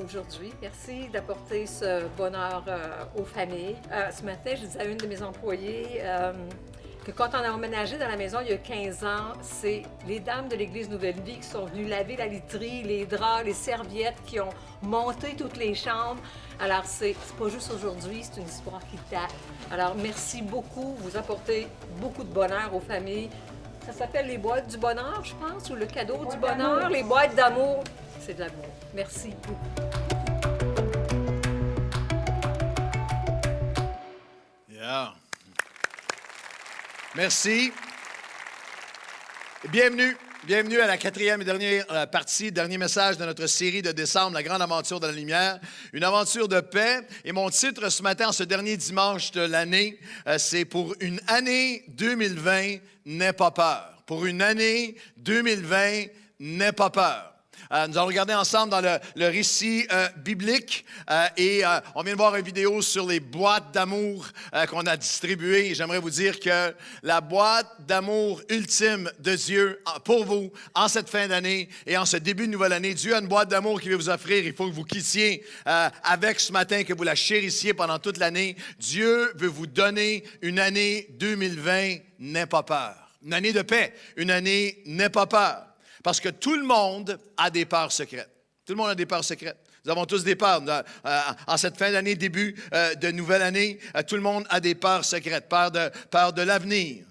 aujourd'hui. Merci d'apporter ce bonheur aux familles. Ce matin, je disais à une de mes employées que quand on a emménagé dans la maison il y a 15 ans, c'est les dames de l'Église Nouvelle Vie qui sont venues laver la literie, les draps, les serviettes, qui ont monté toutes les chambres. Alors, c'est pas juste aujourd'hui, c'est une histoire qui date. Alors, merci beaucoup. Vous apportez beaucoup de bonheur aux familles. Ça s'appelle les boîtes du bonheur, je pense, ou le cadeau du bonheur. Les boîtes d'amour, c'est de l'amour. Merci beaucoup. Yeah. Merci. Bienvenue à la quatrième et dernière partie, dernier message de notre série de décembre, La grande aventure de la lumière, une aventure de paix. Et mon titre ce matin, ce dernier dimanche de l'année, c'est « Pour une année 2020, n'aie pas peur ». Pour une année 2020, n'aie pas peur. Nous allons regarder ensemble dans le récit biblique et on vient de voir une vidéo sur les boîtes d'amour qu'on a distribuées. Et j'aimerais vous dire que la boîte d'amour ultime de Dieu pour vous en cette fin d'année et en ce début de nouvelle année, Dieu a une boîte d'amour qu'il veut vous offrir. Il faut que vous quittiez avec ce matin, que vous la chérissiez pendant toute l'année. Dieu veut vous donner une année 2020, n'aie pas peur. Une année de paix, une année, n'aie pas peur. Parce que tout le monde a des peurs secrètes. Tout le monde a des peurs secrètes. Nous avons tous des peurs. En cette fin d'année, début de nouvelle année, tout le monde a des peurs secrètes. Peur de l'avenir.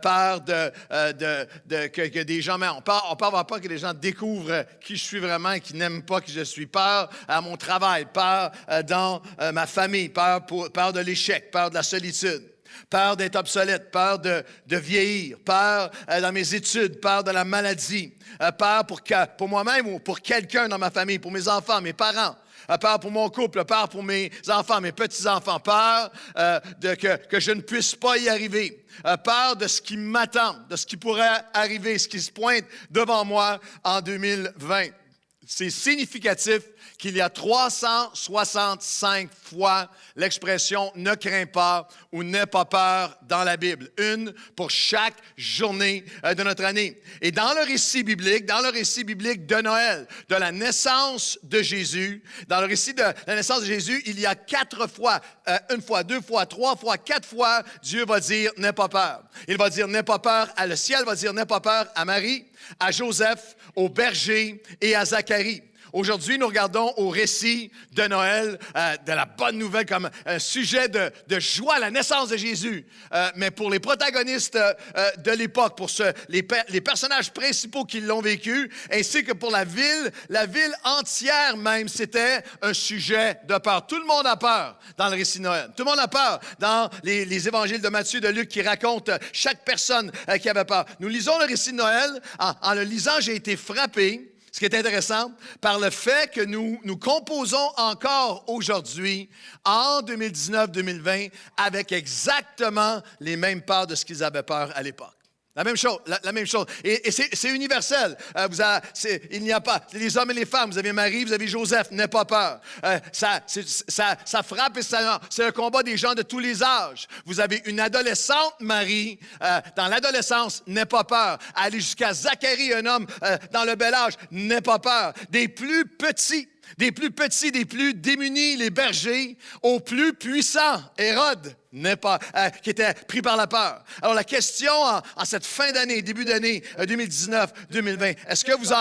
Peur que des gens... On peut avoir peur que les gens découvrent qui je suis vraiment et qui n'aiment pas qui je suis. Peur à mon travail. Peur dans ma famille. Peur de l'échec. Peur de la solitude. Peur d'être obsolète, peur de vieillir, peur dans mes études, peur de la maladie, peur pour moi-même ou pour quelqu'un dans ma famille, pour mes enfants, mes parents, peur pour mon couple, peur pour mes enfants, mes petits-enfants, peur que je ne puisse pas y arriver, peur de ce qui m'attend, de ce qui pourrait arriver, ce qui se pointe devant moi en 2020. C'est significatif qu'il y a 365 fois l'expression « ne crains pas » ou « n'aie pas peur » dans la Bible. Une pour chaque journée de notre année. Et dans le récit biblique de Noël, de la naissance de Jésus, dans le récit de la naissance de Jésus, il y a 4 fois, une fois, 2 fois, 3 fois, 4 fois, Dieu va dire « n'aie pas peur ». Il va dire « n'aie pas peur » à le ciel, va dire « n'aie pas peur » à Marie, à Joseph, aux bergers et à Zacharie. Aujourd'hui, nous regardons au récit de Noël, de la bonne nouvelle comme un sujet de joie, la naissance de Jésus. Mais pour les protagonistes de l'époque, pour les personnages principaux qui l'ont vécu, ainsi que pour la ville entière même, c'était un sujet de peur. Tout le monde a peur dans le récit de Noël. Tout le monde a peur dans les évangiles de Matthieu, de Luc, qui racontent chaque personne qui avait peur. Nous lisons le récit de Noël. En le lisant, j'ai été frappé. Ce qui est intéressant, par le fait que nous composons encore aujourd'hui, en 2019-2020, avec exactement les mêmes peurs de ce qu'ils avaient peur à l'époque. La même chose. Et c'est universel. Il n'y a pas... Les hommes et les femmes, vous avez Marie, vous avez Joseph, n'aie pas peur. Ça frappe et c'est un combat des gens de tous les âges. Vous avez une adolescente, Marie, dans l'adolescence, n'aie pas peur. Aller jusqu'à Zacharie, un homme dans le bel âge, n'aie pas peur. Des plus petits, des plus démunis, les bergers, aux plus puissants, Hérode, qui était pris par la peur. Alors, la question en cette fin d'année, début d'année 2019-2020, est-ce que vous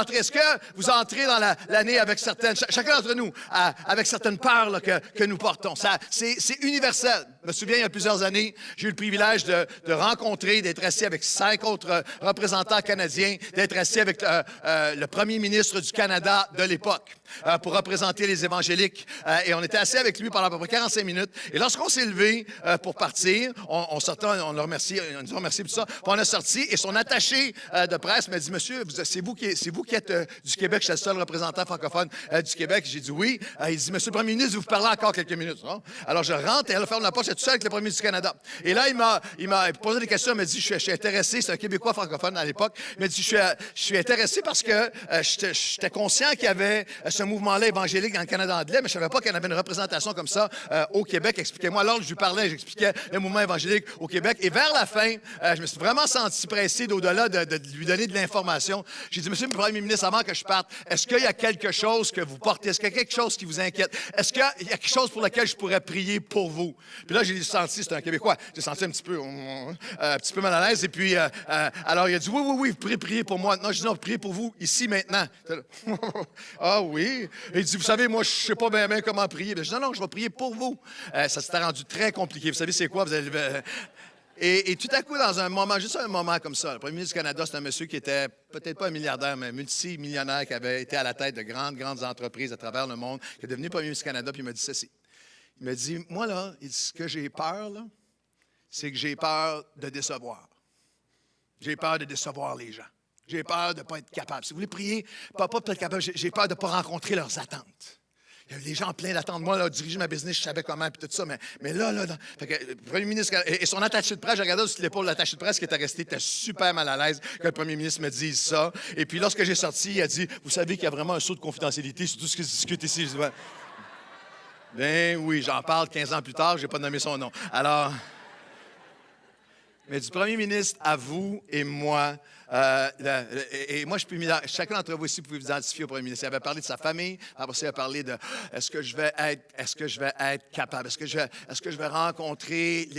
entrez dans l'année avec chacun d'entre nous, avec certaines peurs là, que nous portons? C'est universel. Je me souviens, il y a plusieurs années, j'ai eu le privilège de rencontrer, d'être assis avec 5 autres représentants canadiens, d'être assis avec le premier ministre du Canada de l'époque pour représenter les évangéliques. Et on était assis avec lui pendant à peu près 45 minutes. Et lorsqu'on s'est levé pour partir, on sortait, on nous a remercié pour ça. Puis on a sorti et son attaché de presse m'a dit « Monsieur, c'est vous qui êtes du Québec, je suis le seul représentant francophone du Québec. » J'ai dit « Oui. » Il dit « Monsieur le Premier ministre, vous parlez encore quelques minutes. » Alors je rentre et elle ferme la porte, j'étais tout seul avec le Premier ministre du Canada. Et là, il m'a posé des questions, il m'a dit « Je suis intéressé, c'est un Québécois francophone à l'époque. » Il m'a dit « Je suis intéressé parce que j'étais conscient qu'il y avait ce mouvement-là évangélique dans le Canada anglais, mais je ne savais pas qu'il y en avait une représentation comme ça au Québec. Expliquez-moi. » Alors, je lui parlais, j'expliquais le mouvement évangélique au Québec. Et vers la fin, je me suis vraiment senti pressé d'au-delà de lui donner de l'information. J'ai dit, Monsieur le Premier ministre, avant que je parte, est-ce qu'il y a quelque chose que vous portez? Est-ce qu'il y a quelque chose qui vous inquiète? Est-ce qu'il y a quelque chose pour lequel je pourrais prier pour vous? Puis là, j'ai senti, c'est un Québécois, j'ai senti un petit peu mal à l'aise. Et puis, alors, il a dit, oui, vous pourrez prier pour moi. Non, je dis, non, priez pour vous, ici, maintenant. Ah oui? Et il dit, vous savez, moi, je ne sais pas bien comment prier. Je dis, non, je vais prier pour vous. Ça s'était rendu très compliqué. Vous savez, c'est quoi? Vous allez... Et tout à coup, dans un moment, juste un moment comme ça, le premier ministre du Canada, c'est un monsieur qui était peut-être pas un milliardaire, mais multimillionnaire, qui avait été à la tête de grandes entreprises à travers le monde, qui est devenu premier ministre du Canada, puis il m'a dit ceci. Il m'a dit, moi, là, ce que j'ai peur, là, c'est que j'ai peur de décevoir. J'ai peur de décevoir les gens. J'ai peur de ne pas être capable. Si vous voulez prier, pas être capable, j'ai peur de ne pas rencontrer leurs attentes. Il y avait des gens pleins d'attentes. Moi, là, diriger ma business, je savais comment, puis tout ça. Mais là, fait que, le premier ministre et son attaché de presse, je regardais sur l'épaule de l'attaché de presse qui était resté, était super mal à l'aise que le premier ministre me dise ça. Et puis, lorsque j'ai sorti, il a dit, vous savez qu'il y a vraiment un saut de confidentialité sur tout ce qui se discute ici. Je dis, ben oui, j'en parle 15 ans plus tard, je n'ai pas nommé son nom. Alors, mais du premier ministre à vous et moi, et moi, je peux chacun d'entre vous ici, vous pouvez vous identifier au premier ministre. Il avait parlé de sa famille, après ça, il a parlé de est-ce que je vais être capable, est-ce que je vais rencontrer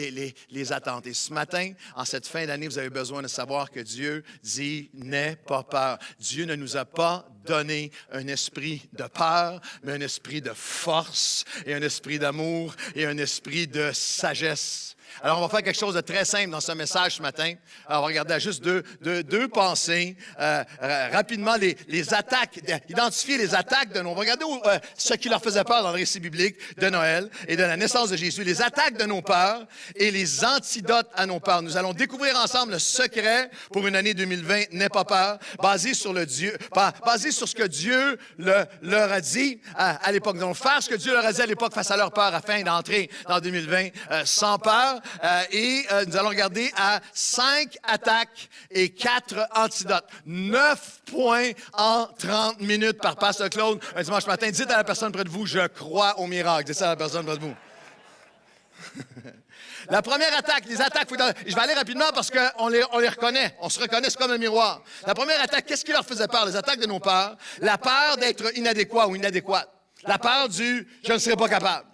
les attentes. Et ce matin, en cette fin d'année, vous avez besoin de savoir que Dieu dit n'aie pas peur. Dieu ne nous a pas donné un esprit de peur, mais un esprit de force et un esprit d'amour et un esprit de sagesse. Alors, on va faire quelque chose de très simple dans ce message ce matin. Alors, on va regarder à juste deux pensées. Rapidement, les attaques, identifier les attaques de nos... On va regarder ce qui leur faisait peur dans le récit biblique de Noël et de la naissance de Jésus. Les attaques de nos peurs et les antidotes à nos peurs. Nous allons découvrir ensemble le secret pour une année 2020, n'aie pas peur, basé sur ce que Dieu leur a dit à l'époque. Nous allons faire ce que Dieu leur a dit à l'époque face à leur peur afin d'entrer dans 2020 sans peur. Nous allons regarder à 5 attaques et 4 antidotes. 9 points en 30 minutes par Pasteur Claude. Un dimanche matin, dites à la personne près de vous, je crois au miracle. Dites ça à la personne près de vous. La première attaque, les attaques, je vais aller rapidement parce qu'on les reconnaît. On se reconnaît, c'est comme un miroir. La première attaque, qu'est-ce qui leur faisait peur? Les attaques de nos peurs. La peur d'être inadéquat ou inadéquate. La peur du « je ne serai pas capable ».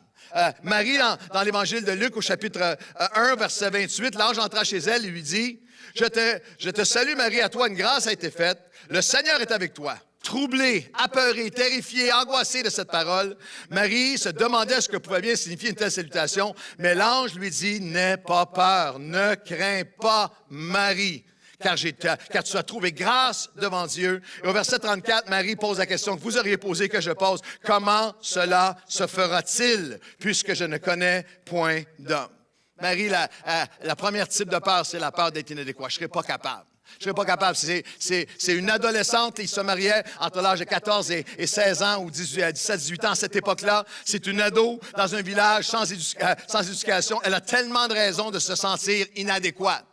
Marie, dans l'Évangile de Luc, au chapitre 1, verset 28, l'ange entra chez elle et lui dit, « Je te salue Marie, à toi une grâce a été faite, le Seigneur est avec toi. » Troublée, apeurée, terrifiée, angoissée de cette parole, Marie se demandait ce que pouvait bien signifier une telle salutation, mais l'ange lui dit, « N'aie pas peur, ne crains pas Marie. » Car tu as trouvé grâce devant Dieu. Et au verset 34, Marie pose la question que vous auriez posée, que je pose. Comment cela se fera-t-il, puisque je ne connais point d'homme? Marie, la première type de peur, c'est la peur d'être inadéquat. Je ne serai pas capable. Je ne serai pas capable. C'est une adolescente, il se mariait entre l'âge de 14 et 16 ans ou 17-18 ans à cette époque-là. C'est une ado dans un village sans éducation. Elle a tellement de raisons de se sentir inadéquate.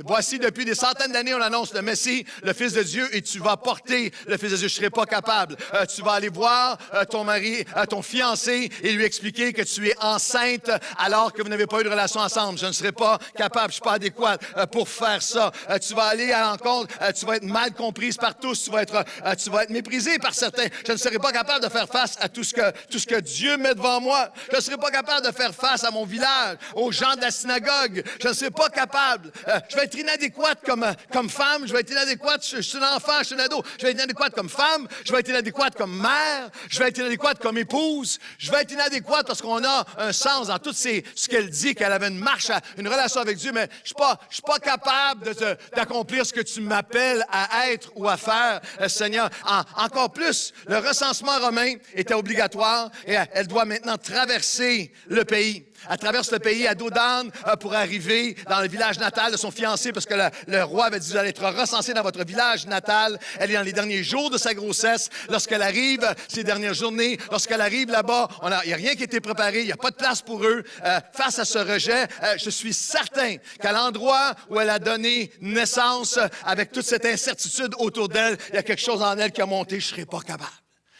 Voici, depuis des centaines d'années, on annonce le Messie, le Fils de Dieu, et tu vas porter le Fils de Dieu. Je ne serai pas capable. Tu vas aller voir ton mari, ton fiancé, et lui expliquer que tu es enceinte alors que vous n'avez pas eu de relation ensemble. Je ne serai pas capable, je ne suis pas adéquate pour faire ça. Tu vas aller à l'encontre, tu vas être mal comprise par tous, tu vas être méprisée par certains. Je ne serai pas capable de faire face à tout ce que Dieu met devant moi. Je ne serai pas capable de faire face à mon village, aux gens de la synagogue. Je ne serai pas capable. Je vais être inadéquate comme femme, je vais être inadéquate, je suis un enfant, je suis un ado, je vais être inadéquate comme femme, je vais être inadéquate comme mère, je vais être inadéquate comme épouse, je vais être inadéquate parce qu'on a un sens dans tout ce qu'elle dit, qu'elle avait une marche, une relation avec Dieu, mais je suis pas capable d'accomplir ce que tu m'appelles à être ou à faire, Seigneur. Encore plus, le recensement romain était obligatoire et elle doit maintenant traverser le pays. Elle traverse le pays à dos d'âne pour arriver dans le village natal de son fiancé parce que le roi avait dit, vous allez être recensé dans votre village natal. Elle est dans les derniers jours de sa grossesse. Lorsqu'elle arrive, ces dernières journées, lorsqu'elle arrive là-bas, il n'y a rien qui a été préparé, il n'y a pas de place pour eux. Face à ce rejet, je suis certain qu'à l'endroit où elle a donné naissance, avec toute cette incertitude autour d'elle, il y a quelque chose en elle qui a monté, je ne serai pas capable.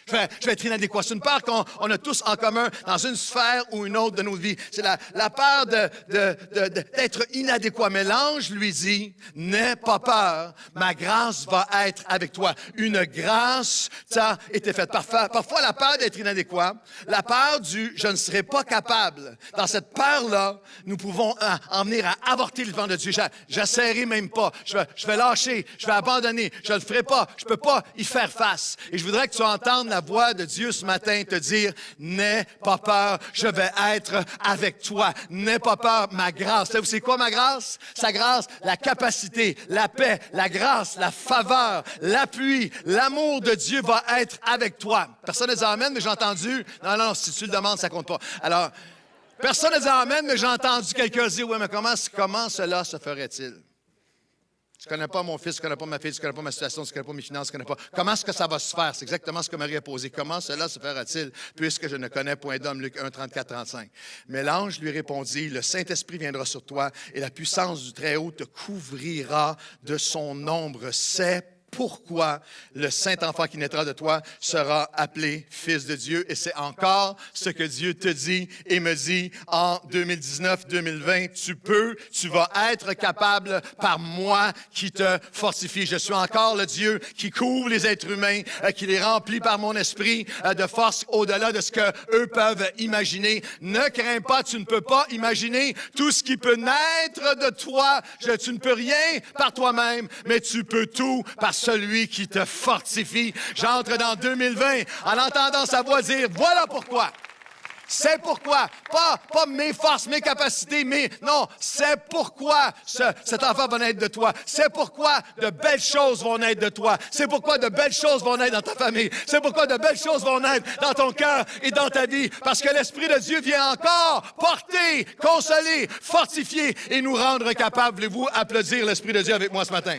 je vais être inadéquat. C'est une peur qu'on a tous en commun dans une sphère ou une autre de notre vie. C'est la peur d'être inadéquat. Mais l'ange lui dit, n'aie pas peur, ma grâce va être avec toi. Une grâce t'a été faite. Parfois, la peur d'être inadéquat, la peur du « je ne serai pas capable », dans cette peur-là, nous pouvons en venir à avorter le plan de Dieu. J'essaierai même pas. Je vais lâcher. Je vais abandonner. Je ne le ferai pas. Je ne peux pas y faire face. Et je voudrais que tu entendes la voix de Dieu ce matin te dire « N'aie pas peur, je vais être avec toi. N'aie pas peur, ma grâce. » Vous savez quoi ma grâce? Sa grâce, la capacité, la paix, la grâce, la faveur, l'appui, l'amour de Dieu va être avec toi. Personne ne dit amen, mais j'ai entendu. Non, si tu le demandes, ça compte pas. Alors, personne ne dit amen, mais j'ai entendu quelqu'un dire, oui, mais comment cela se ferait-il? Tu ne connais pas mon fils, tu ne connais pas ma fille, tu ne connais pas ma situation, tu ne connais pas mes finances, tu ne connais pas. Comment est-ce que ça va se faire? C'est exactement ce que Marie a posé. Comment cela se fera-t-il, puisque je ne connais point d'homme? Luc 1, 34, 35. Mais l'ange lui répondit, le Saint-Esprit viendra sur toi et la puissance du Très-Haut te couvrira de son ombre. C'est pourquoi le Saint-Enfant qui naîtra de toi sera appelé Fils de Dieu. Et c'est encore ce que Dieu te dit et me dit en 2019-2020. Tu vas être capable par moi qui te fortifie. Je suis encore le Dieu qui couvre les êtres humains, qui les remplit par mon esprit de force au-delà de ce qu'eux peuvent imaginer. Ne crains pas, tu ne peux pas imaginer tout ce qui peut naître de toi. Tu ne peux rien par toi-même, mais tu peux tout par celui qui te fortifie. J'entre dans 2020 en entendant sa voix dire, voilà pourquoi. C'est pourquoi, pas mes forces, mes capacités, non, c'est pourquoi cet enfant va naître de toi. C'est pourquoi de belles choses vont naître de toi. C'est pourquoi de belles choses vont naître dans ta famille. C'est pourquoi de belles choses vont naître dans ton cœur et dans ta vie. Parce que l'Esprit de Dieu vient encore porter, consoler, fortifier et nous rendre capables. Voulez-vous applaudir l'Esprit de Dieu avec moi ce matin?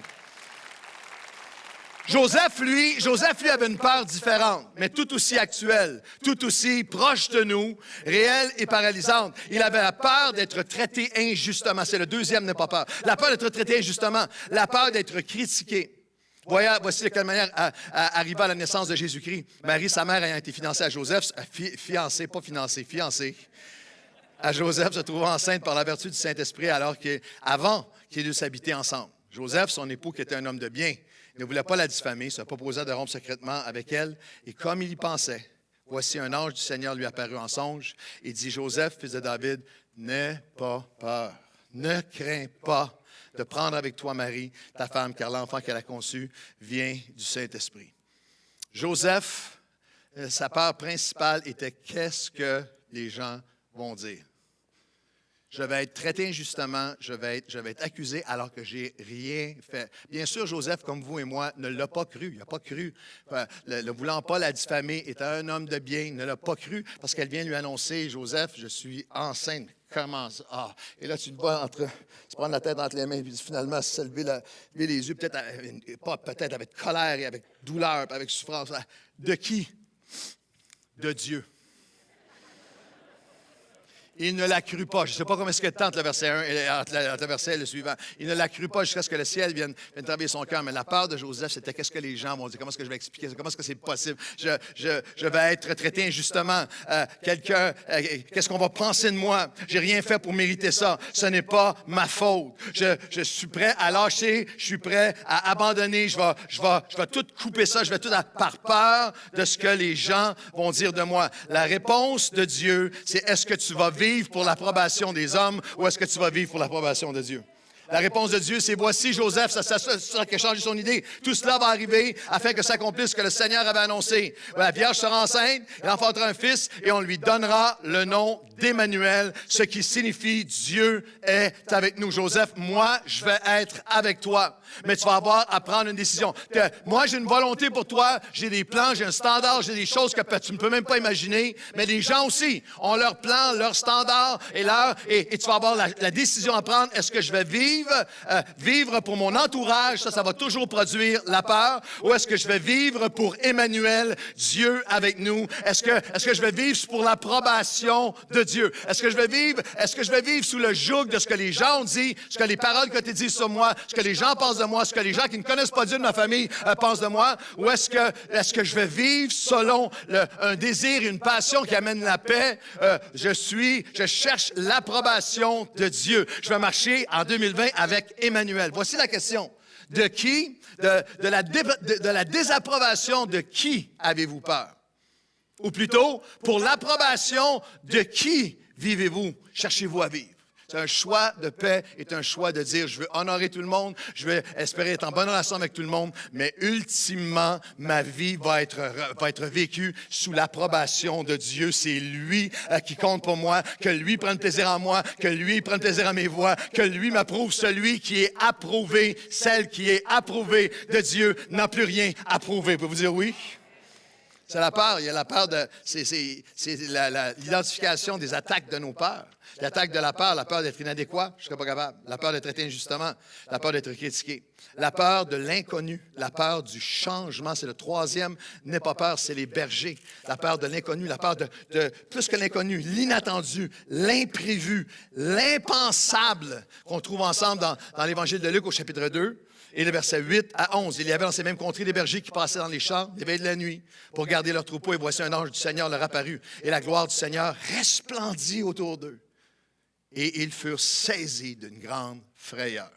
Joseph, lui, avait une peur différente, mais tout aussi actuelle, tout aussi proche de nous, réelle et paralysante. Il avait la peur d'être traité injustement. C'est le deuxième, n'aie pas peur. La peur d'être traité injustement, la peur d'être critiqué. Voici de quelle manière arriva à la naissance de Jésus-Christ. Marie, sa mère, ayant été fiancée à Joseph, fiancée à Joseph, se trouvant enceinte par la vertu du Saint-Esprit avant qu'ils eussent habité ensemble. Joseph, son époux, qui était un homme de bien, ne voulait pas la diffamer, se proposait de rompre secrètement avec elle. Et comme il y pensait, voici un ange du Seigneur lui apparut en songe et dit, Joseph, fils de David, n'aie pas peur, ne crains pas de prendre avec toi Marie, ta femme, car l'enfant qu'elle a conçu vient du Saint-Esprit. Joseph, sa peur principale était qu'est-ce que les gens vont dire? Je vais être traité injustement, je vais être accusé alors que j'ai rien fait. Bien sûr, Joseph, comme vous et moi, ne l'a pas cru. Il n'a pas cru. Ne voulant pas la diffamer, était un homme de bien, il ne l'a pas cru parce qu'elle vient lui annoncer, Joseph, je suis enceinte. Comment ça? Ah. Et là, tu le vois se prendre la tête entre les mains et finalement se lever les yeux, peut-être avec colère et avec douleur, avec souffrance. De qui? De Dieu. Il ne la crut pas. Je ne sais pas comment est-ce que tente le verset 1 et le verset le suivant. Il ne la crut pas jusqu'à ce que le ciel vienne travailler son cœur. Mais la peur de Joseph, c'était qu'est-ce que les gens vont dire? Comment est-ce que je vais expliquer ça? Comment est-ce que c'est possible? Je vais être traité injustement. Qu'est-ce qu'on va penser de moi? J'ai rien fait pour mériter ça. Ce n'est pas ma faute. Je suis prêt à lâcher. Je suis prêt à abandonner. Je vais tout couper ça. Je vais tout par peur de ce que les gens vont dire de moi. La réponse de Dieu, c'est est-ce que tu vas vivre pour l'approbation des hommes ou est-ce que tu vas vivre pour l'approbation de Dieu? La réponse de Dieu, c'est voici Joseph, ça qui a changé son idée. Tout cela va arriver afin que s'accomplisse ce que le Seigneur avait annoncé. La Vierge sera enceinte, elle enfantera un fils et on lui donnera le nom d'Emmanuel, ce qui signifie Dieu est avec nous. Joseph, moi, je vais être avec toi. Mais tu vas avoir à prendre une décision. Moi, j'ai une volonté pour toi, j'ai des plans, j'ai un standard, j'ai des choses que tu ne peux même pas imaginer, mais les gens aussi ont leurs plans, leurs standards et tu vas avoir la décision à prendre. Est-ce que je vais vivre vivre pour mon entourage, ça va toujours produire la peur, ou est-ce que je vais vivre pour Emmanuel, Dieu avec nous? Est-ce que je vais vivre pour l'approbation de Dieu? Est-ce que je vais vivre sous le joug de ce que les gens ont dit, ce que les paroles que tu dis sur moi, ce que les gens pensent de moi, ce que les gens qui ne connaissent pas Dieu de ma famille pensent de moi? Ou est-ce que je vais vivre selon un désir, une passion qui amène la paix? Je cherche l'approbation de Dieu. Je vais marcher en 2020 avec Emmanuel. Voici la question. De qui? De la désapprobation de qui avez-vous peur? Ou plutôt, pour l'approbation de qui vivez-vous? Cherchez-vous à vivre? C'est un choix de paix, est un choix de dire, je veux honorer tout le monde, je veux espérer être en bonne relation avec tout le monde, mais ultimement, ma vie va être vécue sous l'approbation de Dieu. C'est lui qui compte pour moi, que lui prenne plaisir en moi, que lui prenne plaisir à mes voix, que lui m'approuve. Celui qui est approuvé, celle qui est approuvée de Dieu n'a plus rien à prouver. Pouvez-vous dire oui? C'est la peur. Il y a la peur c'est l'identification des attaques de nos peurs. L'attaque de la peur d'être inadéquat, je ne serais pas capable. La peur d'être traité injustement, la peur d'être critiqué. La peur de l'inconnu, la peur du changement, c'est le troisième. N'aie pas peur, c'est les bergers. La peur de l'inconnu, la peur de plus que l'inconnu, l'inattendu, l'imprévu, l'impensable qu'on trouve ensemble dans l'Évangile de Luc au chapitre 2. Et le verset 8 à 11, il y avait dans ces mêmes contrées des bergers qui passaient dans les champs, l'éveil de la nuit, pour garder leur troupeau. Et voici un ange du Seigneur leur apparut. Et la gloire du Seigneur resplendit autour d'eux. Et ils furent saisis d'une grande frayeur.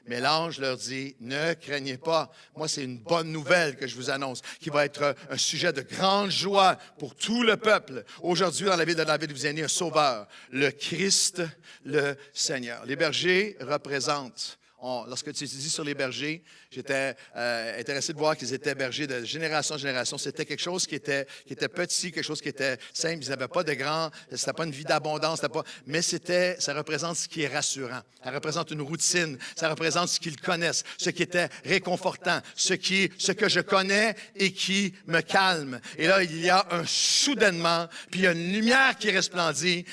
Mais l'ange leur dit, ne craignez pas. Moi, c'est une bonne nouvelle que je vous annonce, qui va être un sujet de grande joie pour tout le peuple. Aujourd'hui, dans la ville de David, vous avez un sauveur, le Christ, le Seigneur. Les bergers représentent. Lorsque tu étudies sur les bergers, j'étais intéressé de voir qu'ils étaient bergers de génération en génération. C'était quelque chose qui était petit, quelque chose qui était simple. Ils n'avaient pas de grand, c'était pas une vie d'abondance, mais ça représente ce qui est rassurant. Ça représente une routine. Ça représente ce qu'ils connaissent, ce qui était réconfortant, ce que je connais et qui me calme. Et là, il y a un soudainement, puis il y a une lumière qui resplendit.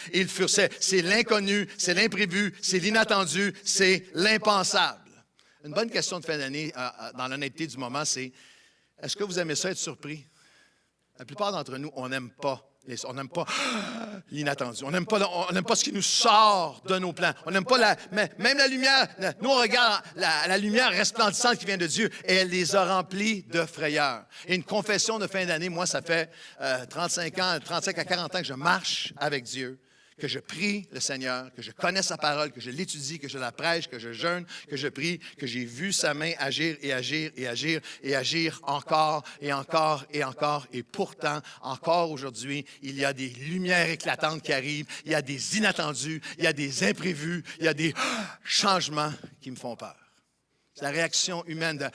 C'est l'inconnu, c'est l'imprévu, c'est l'inattendu, c'est l'impensable. Une bonne question de fin d'année, dans l'honnêteté du moment, c'est est-ce que vous aimez ça être surpris? La plupart d'entre nous, on n'aime pas l'inattendu. On n'aime pas ce qui nous sort de nos plans. On n'aime pas même la lumière. Nous, on regarde la lumière resplendissante qui vient de Dieu et elle les a remplis de frayeur. Et une confession de fin d'année, moi, ça fait 35 à 40 ans que je marche avec Dieu, que je prie le Seigneur, que je connais sa parole, que je l'étudie, que je la prêche, que je jeûne, que je prie, que j'ai vu sa main agir et agir et agir et agir encore et encore et encore. Et pourtant, encore aujourd'hui, il y a des lumières éclatantes qui arrivent, il y a des inattendus, il y a des imprévus, il y a des changements qui me font peur. C'est la réaction humaine de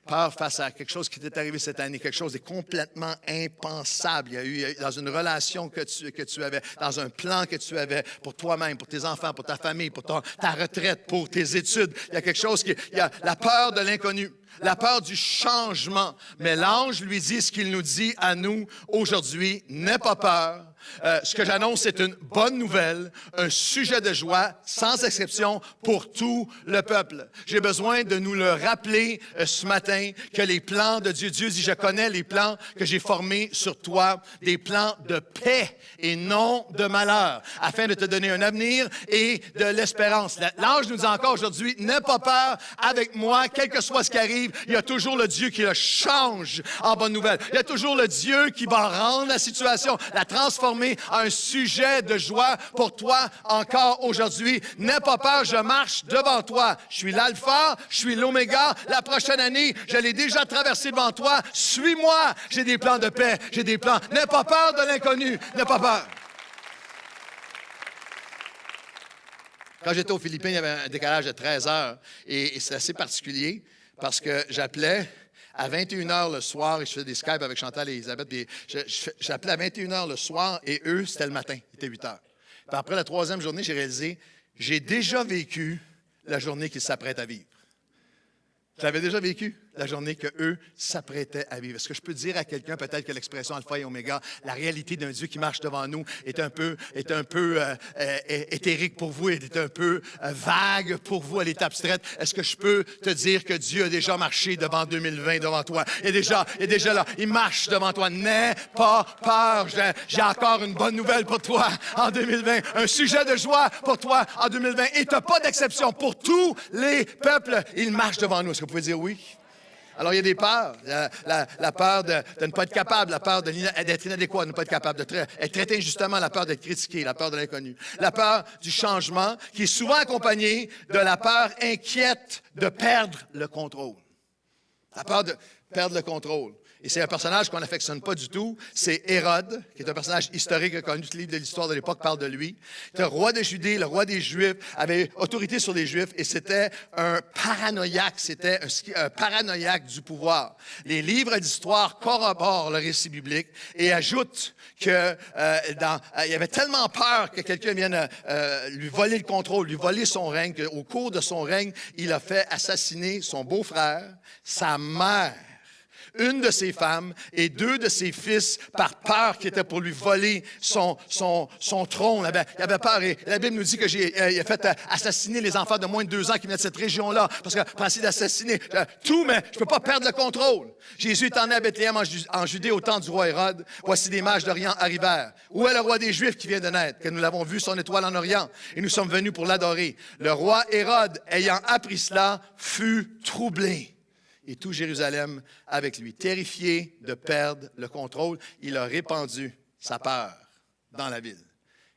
peur face à quelque chose qui t'est arrivé cette année, quelque chose de complètement impensable. Il y a eu dans une relation que tu avais, dans un plan que tu avais pour toi-même, pour tes enfants, pour ta famille, pour ta retraite, pour tes études. Il y a quelque chose il y a la peur de l'inconnu, la peur du changement. Mais l'ange lui dit ce qu'il nous dit à nous aujourd'hui, n'aie pas peur. Ce que j'annonce, c'est une bonne nouvelle, un sujet de joie, sans exception, pour tout le peuple. J'ai besoin de nous le rappeler ce matin, que les plans de Dieu, Dieu dit, je connais les plans que j'ai formés sur toi, des plans de paix et non de malheur, afin de te donner un avenir et de l'espérance. L'ange nous dit encore aujourd'hui, n'aie pas peur avec moi, quel que soit ce qui arrive, il y a toujours le Dieu qui le change en bonne nouvelle. Il y a toujours le Dieu qui va rendre la situation, la transformer à un sujet de joie pour toi encore aujourd'hui. N'aie pas peur, je marche devant toi. Je suis l'alpha, je suis l'oméga. La prochaine année, je l'ai déjà traversé devant toi. Suis-moi. J'ai des plans de paix, j'ai des plans. N'aie pas peur de l'inconnu. N'aie pas peur. Quand j'étais aux Philippines, il y avait un décalage de 13 heures. Et c'est assez particulier parce que j'appelais à 21 h le soir, et je faisais des Skype avec Chantal et Elisabeth. J'appelais à 21 h le soir et eux, c'était le matin. Il était 8 h. Puis après la troisième journée, j'ai réalisé, j'ai déjà vécu la journée qu'ils s'apprêtent à vivre. Je l'avais déjà vécu. la journée qu'eux s'apprêtaient à vivre. Est-ce que je peux dire à quelqu'un, peut-être que l'expression alpha et oméga, la réalité d'un Dieu qui marche devant nous est un peu éthérique pour vous, est un peu vague pour vous, elle est abstraite. Est-ce que je peux te dire que Dieu a déjà marché devant 2020, devant toi? Il est déjà là. Il marche devant toi. N'aie pas peur. J'ai encore une bonne nouvelle pour toi en 2020. Un sujet de joie pour toi en 2020. Et tu n'as pas d'exception. Pour tous les peuples, il marche devant nous. Est-ce que vous pouvez dire oui? Alors, il y a des peurs. La peur de ne pas être capable, la peur d'être inadéquat, de ne pas être capable, d'être traité injustement, la peur d'être critiqué, la peur de l'inconnu. La peur du changement, qui est souvent accompagnée de la peur inquiète de perdre le contrôle. La peur de perdre le contrôle. Et c'est un personnage qu'on n'affectionne pas du tout. C'est Hérode, qui est un personnage historique reconnu. Tout le livre de l'histoire de l'époque parle de lui. Le roi de Judée, le roi des Juifs, avait autorité sur les Juifs et c'était un paranoïaque. C'était un paranoïaque du pouvoir. Les livres d'histoire corroborent le récit biblique et ajoutent que il avait tellement peur que quelqu'un vienne lui voler le contrôle, lui voler son règne, qu'au cours de son règne, il a fait assassiner son beau-frère, sa mère, une de ses femmes et deux de ses fils par peur qu'il était pour lui voler son trône. Il avait peur. Et la Bible nous dit qu'il a fait assassiner les enfants de moins de 2 ans qui venaient de cette région-là parce qu'il a pensé d'assassiner tout, mais je ne peux pas perdre le contrôle. Jésus est emmené à Bethléem en Judée au temps du roi Hérode. Voici des mages d'Orient arrivèrent. Où est le roi des Juifs qui vient de naître? Que nous l'avons vu son étoile en Orient et nous sommes venus pour l'adorer. Le roi Hérode, ayant appris cela, fut troublé. Et tout Jérusalem avec lui. Terrifié de perdre le contrôle, il a répandu sa peur dans la ville.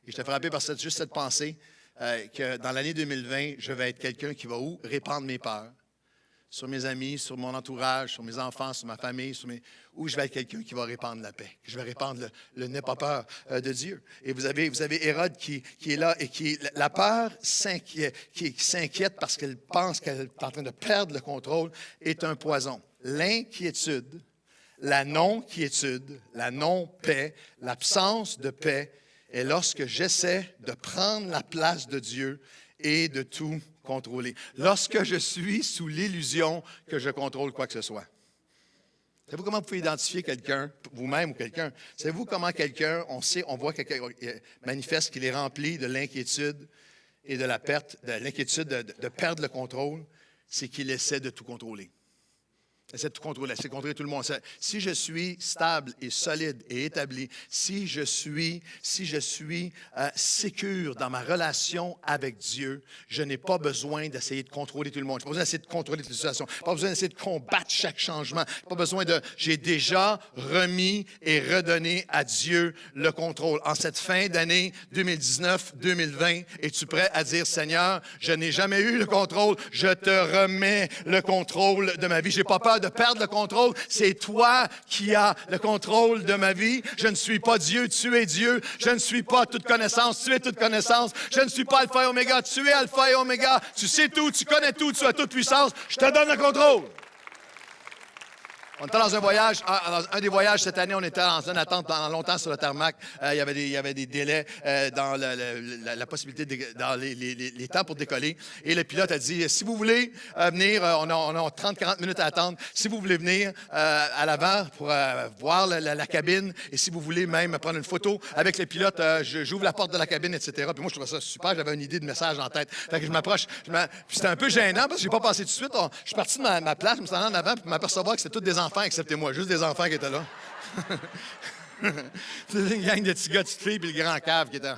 Et je t'ai frappé par juste cette pensée que dans l'année 2020, je vais être quelqu'un qui va où? Répandre mes peurs. Sur mes amis, sur mon entourage, sur mes enfants, sur ma famille, où je vais être quelqu'un qui va répandre la paix. Je vais répandre le n'aie pas peur de Dieu. Et vous avez Hérode qui est là et la peur qui s'inquiète parce qu'elle pense qu'elle est en train de perdre le contrôle est un poison. L'inquiétude, la non-quiétude, la non-paix, l'absence de paix est lorsque j'essaie de prendre la place de Dieu et de tout contrôler. Lorsque je suis sous l'illusion que je contrôle quoi que ce soit. Savez-vous comment vous pouvez identifier quelqu'un, vous-même ou quelqu'un? Savez-vous comment quelqu'un, on voit quelqu'un manifeste qu'il est rempli de l'inquiétude et de la perte, de l'inquiétude de perdre le contrôle? C'est qu'il essaie de tout contrôler. Essaie de tout contrôler, essaie de contrôler tout le monde. Si je suis stable et solide et établi, si je suis sécure dans ma relation avec Dieu, je n'ai pas besoin d'essayer de contrôler tout le monde. Je n'ai pas besoin d'essayer de contrôler toute la situation. Je n'ai pas besoin d'essayer de combattre chaque changement. J'ai déjà remis et redonné à Dieu le contrôle. En cette fin d'année 2019-2020, es-tu prêt à dire, Seigneur, je n'ai jamais eu le contrôle, je te remets le contrôle de ma vie. Je n'ai pas peur de perdre le contrôle. C'est toi qui as le contrôle de ma vie. Je ne suis pas Dieu, tu es Dieu. Je ne suis pas toute connaissance, tu es toute connaissance. Je ne suis pas alpha et oméga, tu es alpha et oméga. Tu sais tout, tu connais tout, tu as toute puissance. Je te donne le contrôle. On était dans un voyage, un des voyages cette année, on était dans une attente longtemps sur le tarmac. Il y avait des délais dans la possibilité, dans les temps pour décoller. Et le pilote a dit, si vous voulez venir, on a 30-40 minutes à attendre. Si vous voulez venir à l'avant pour voir la cabine et si vous voulez même prendre une photo avec le pilote, j'ouvre la porte de la cabine, etc. Puis moi, je trouvais ça super. J'avais une idée de message en tête. Fait que je m'approche. C'était un peu gênant parce que je n'ai pas passé tout de suite. Je suis parti de ma place, je me suis allé en avant pour m'apercevoir que c'était tous des enfants, excepté moi, juste des enfants qui étaient là. C'est une gang de petits gars, de petites filles, puis le grand cave qui était...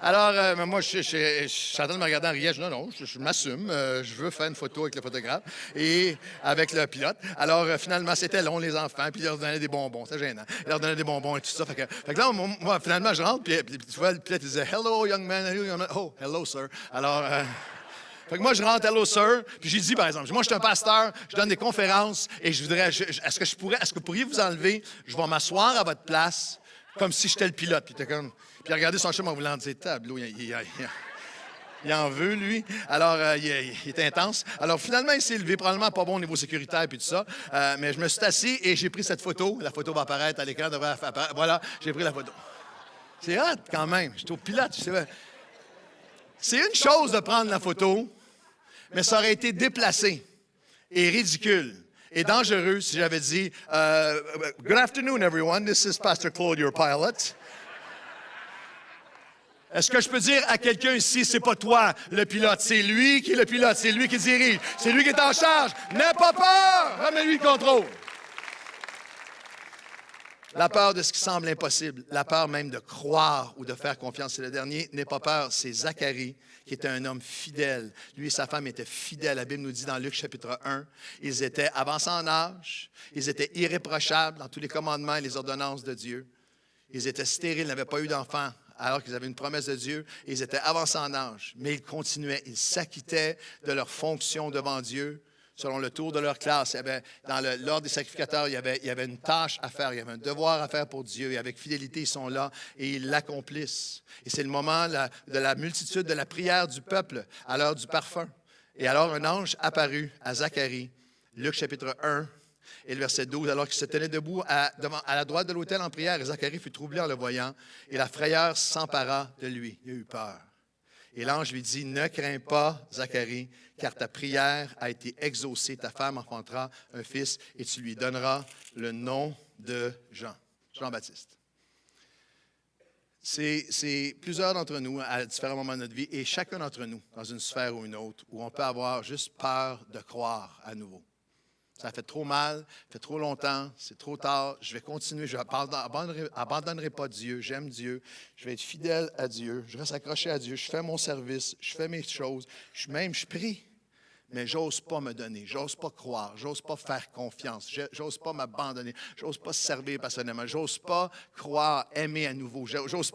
Alors, moi, je suis en train de me regarder en riant. Je dis, non, je m'assume. Je veux faire une photo avec le photographe et avec le pilote. Alors, finalement, c'était long, les enfants, puis ils leur donnaient des bonbons. C'est gênant. Ils leur donnaient des bonbons et tout ça. Fait que là, moi, finalement, je rentre, puis tu vois, le pilote, il disait, « Hello, young man. Oh, hello, sir. » Alors... Fait que moi, je rentre, hello, sir. Puis j'ai dit, par exemple, moi, je suis un pasteur, je donne des conférences et je voudrais, est-ce que vous pourriez vous enlever? Je vais m'asseoir à votre place comme si j'étais le pilote. Puis il était comme, puis regardez son chum en voulant dire, tableau, il en veut, lui. Alors, il est intense. Alors, finalement, il s'est levé, probablement pas bon au niveau sécuritaire puis tout ça. Mais je me suis assis et j'ai pris cette photo. La photo va apparaître à l'écran. Voilà, j'ai pris la photo. C'est hot, quand même. J'étais au pilote, je sais. C'est une chose de prendre la photo, mais ça aurait été déplacé et ridicule et dangereux si j'avais dit Good afternoon, everyone. This is Pastor Claude, your pilot. Est-ce que je peux dire à quelqu'un ici, c'est pas toi le pilote, c'est lui qui est le pilote, c'est lui qui dirige, c'est lui qui est en charge. N'aie pas peur, remets-lui le contrôle. La peur de ce qui semble impossible, la peur même de croire ou de faire confiance, c'est le dernier. N'aie pas peur, c'est Zacharie, qui était un homme fidèle. Lui et sa femme étaient fidèles. La Bible nous dit dans Luc chapitre 1, ils étaient avancés en âge, ils étaient irréprochables dans tous les commandements et les ordonnances de Dieu. Ils étaient stériles, n'avaient pas eu d'enfants, alors qu'ils avaient une promesse de Dieu, et ils étaient avancés en âge. Mais ils continuaient, ils s'acquittaient de leur fonction devant Dieu, selon le tour de leur classe. Dans l'ordre des sacrificateurs, il y avait une tâche à faire, il y avait un devoir à faire pour Dieu, et avec fidélité, ils sont là, et ils l'accomplissent. Et c'est le moment de la multitude, de la prière du peuple, à l'heure du parfum. Et alors, un ange apparut à Zacharie, Luc chapitre 1, et le verset 12, alors qu'il se tenait debout à la droite de l'autel en prière, et Zacharie fut troublé en le voyant, et la frayeur s'empara de lui. Il a eu peur. Et l'ange lui dit, « Ne crains pas, Zacharie, car ta prière a été exaucée. Ta femme enfantera un fils, et tu lui donneras le nom de Jean-Baptiste. » C'est plusieurs d'entre nous à différents moments de notre vie, et chacun d'entre nous, dans une sphère ou une autre, où on peut avoir juste peur de croire à nouveau. Ça fait trop mal, ça fait trop longtemps, c'est trop tard, je vais continuer, je n'abandonnerai pas Dieu, j'aime Dieu, je vais être fidèle à Dieu, je reste accroché à Dieu, je fais mon service, je fais mes choses, je prie, mais j'ose pas me donner, j'ose pas croire, j'ose pas faire confiance, j'ose pas m'abandonner, j'ose pas servir personnellement, j'ose pas croire, aimer à nouveau, j'ose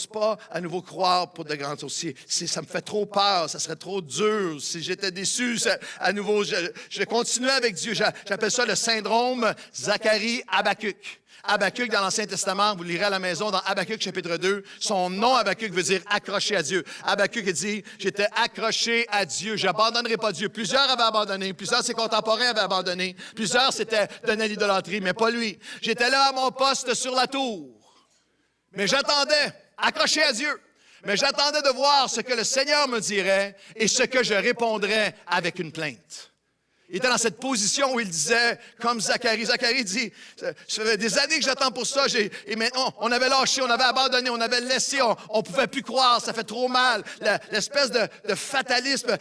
pas à nouveau croire pour de grandes choses. Ça me fait trop peur, ça serait trop dur. Si j'étais déçu, à nouveau, je continuais avec Dieu. J'appelle ça le syndrome Zacharie-Habakkuk. Habakkuk, dans l'Ancien Testament, vous lirez à la maison dans Habakkuk chapitre 2, son nom Habakkuk veut dire accroché à Dieu. Habakkuk dit, j'étais accroché à Dieu, je n'abandonnerai pas Dieu. Plusieurs avaient abandonné, plusieurs de ses contemporains avaient abandonné, plusieurs s'étaient donnés à l'idolâtrie, mais pas lui. J'étais là à mon poste sur la tour, mais j'attendais, accroché à Dieu. Mais j'attendais de voir ce que le Seigneur me dirait et ce que je répondrais avec une plainte. Il était dans cette position où il disait, comme Zacharie. Zacharie dit, ça fait des années que j'attends pour ça, et maintenant, on avait lâché, on avait abandonné, on avait laissé, on ne pouvait plus croire, ça fait trop mal. L'espèce de fatalisme,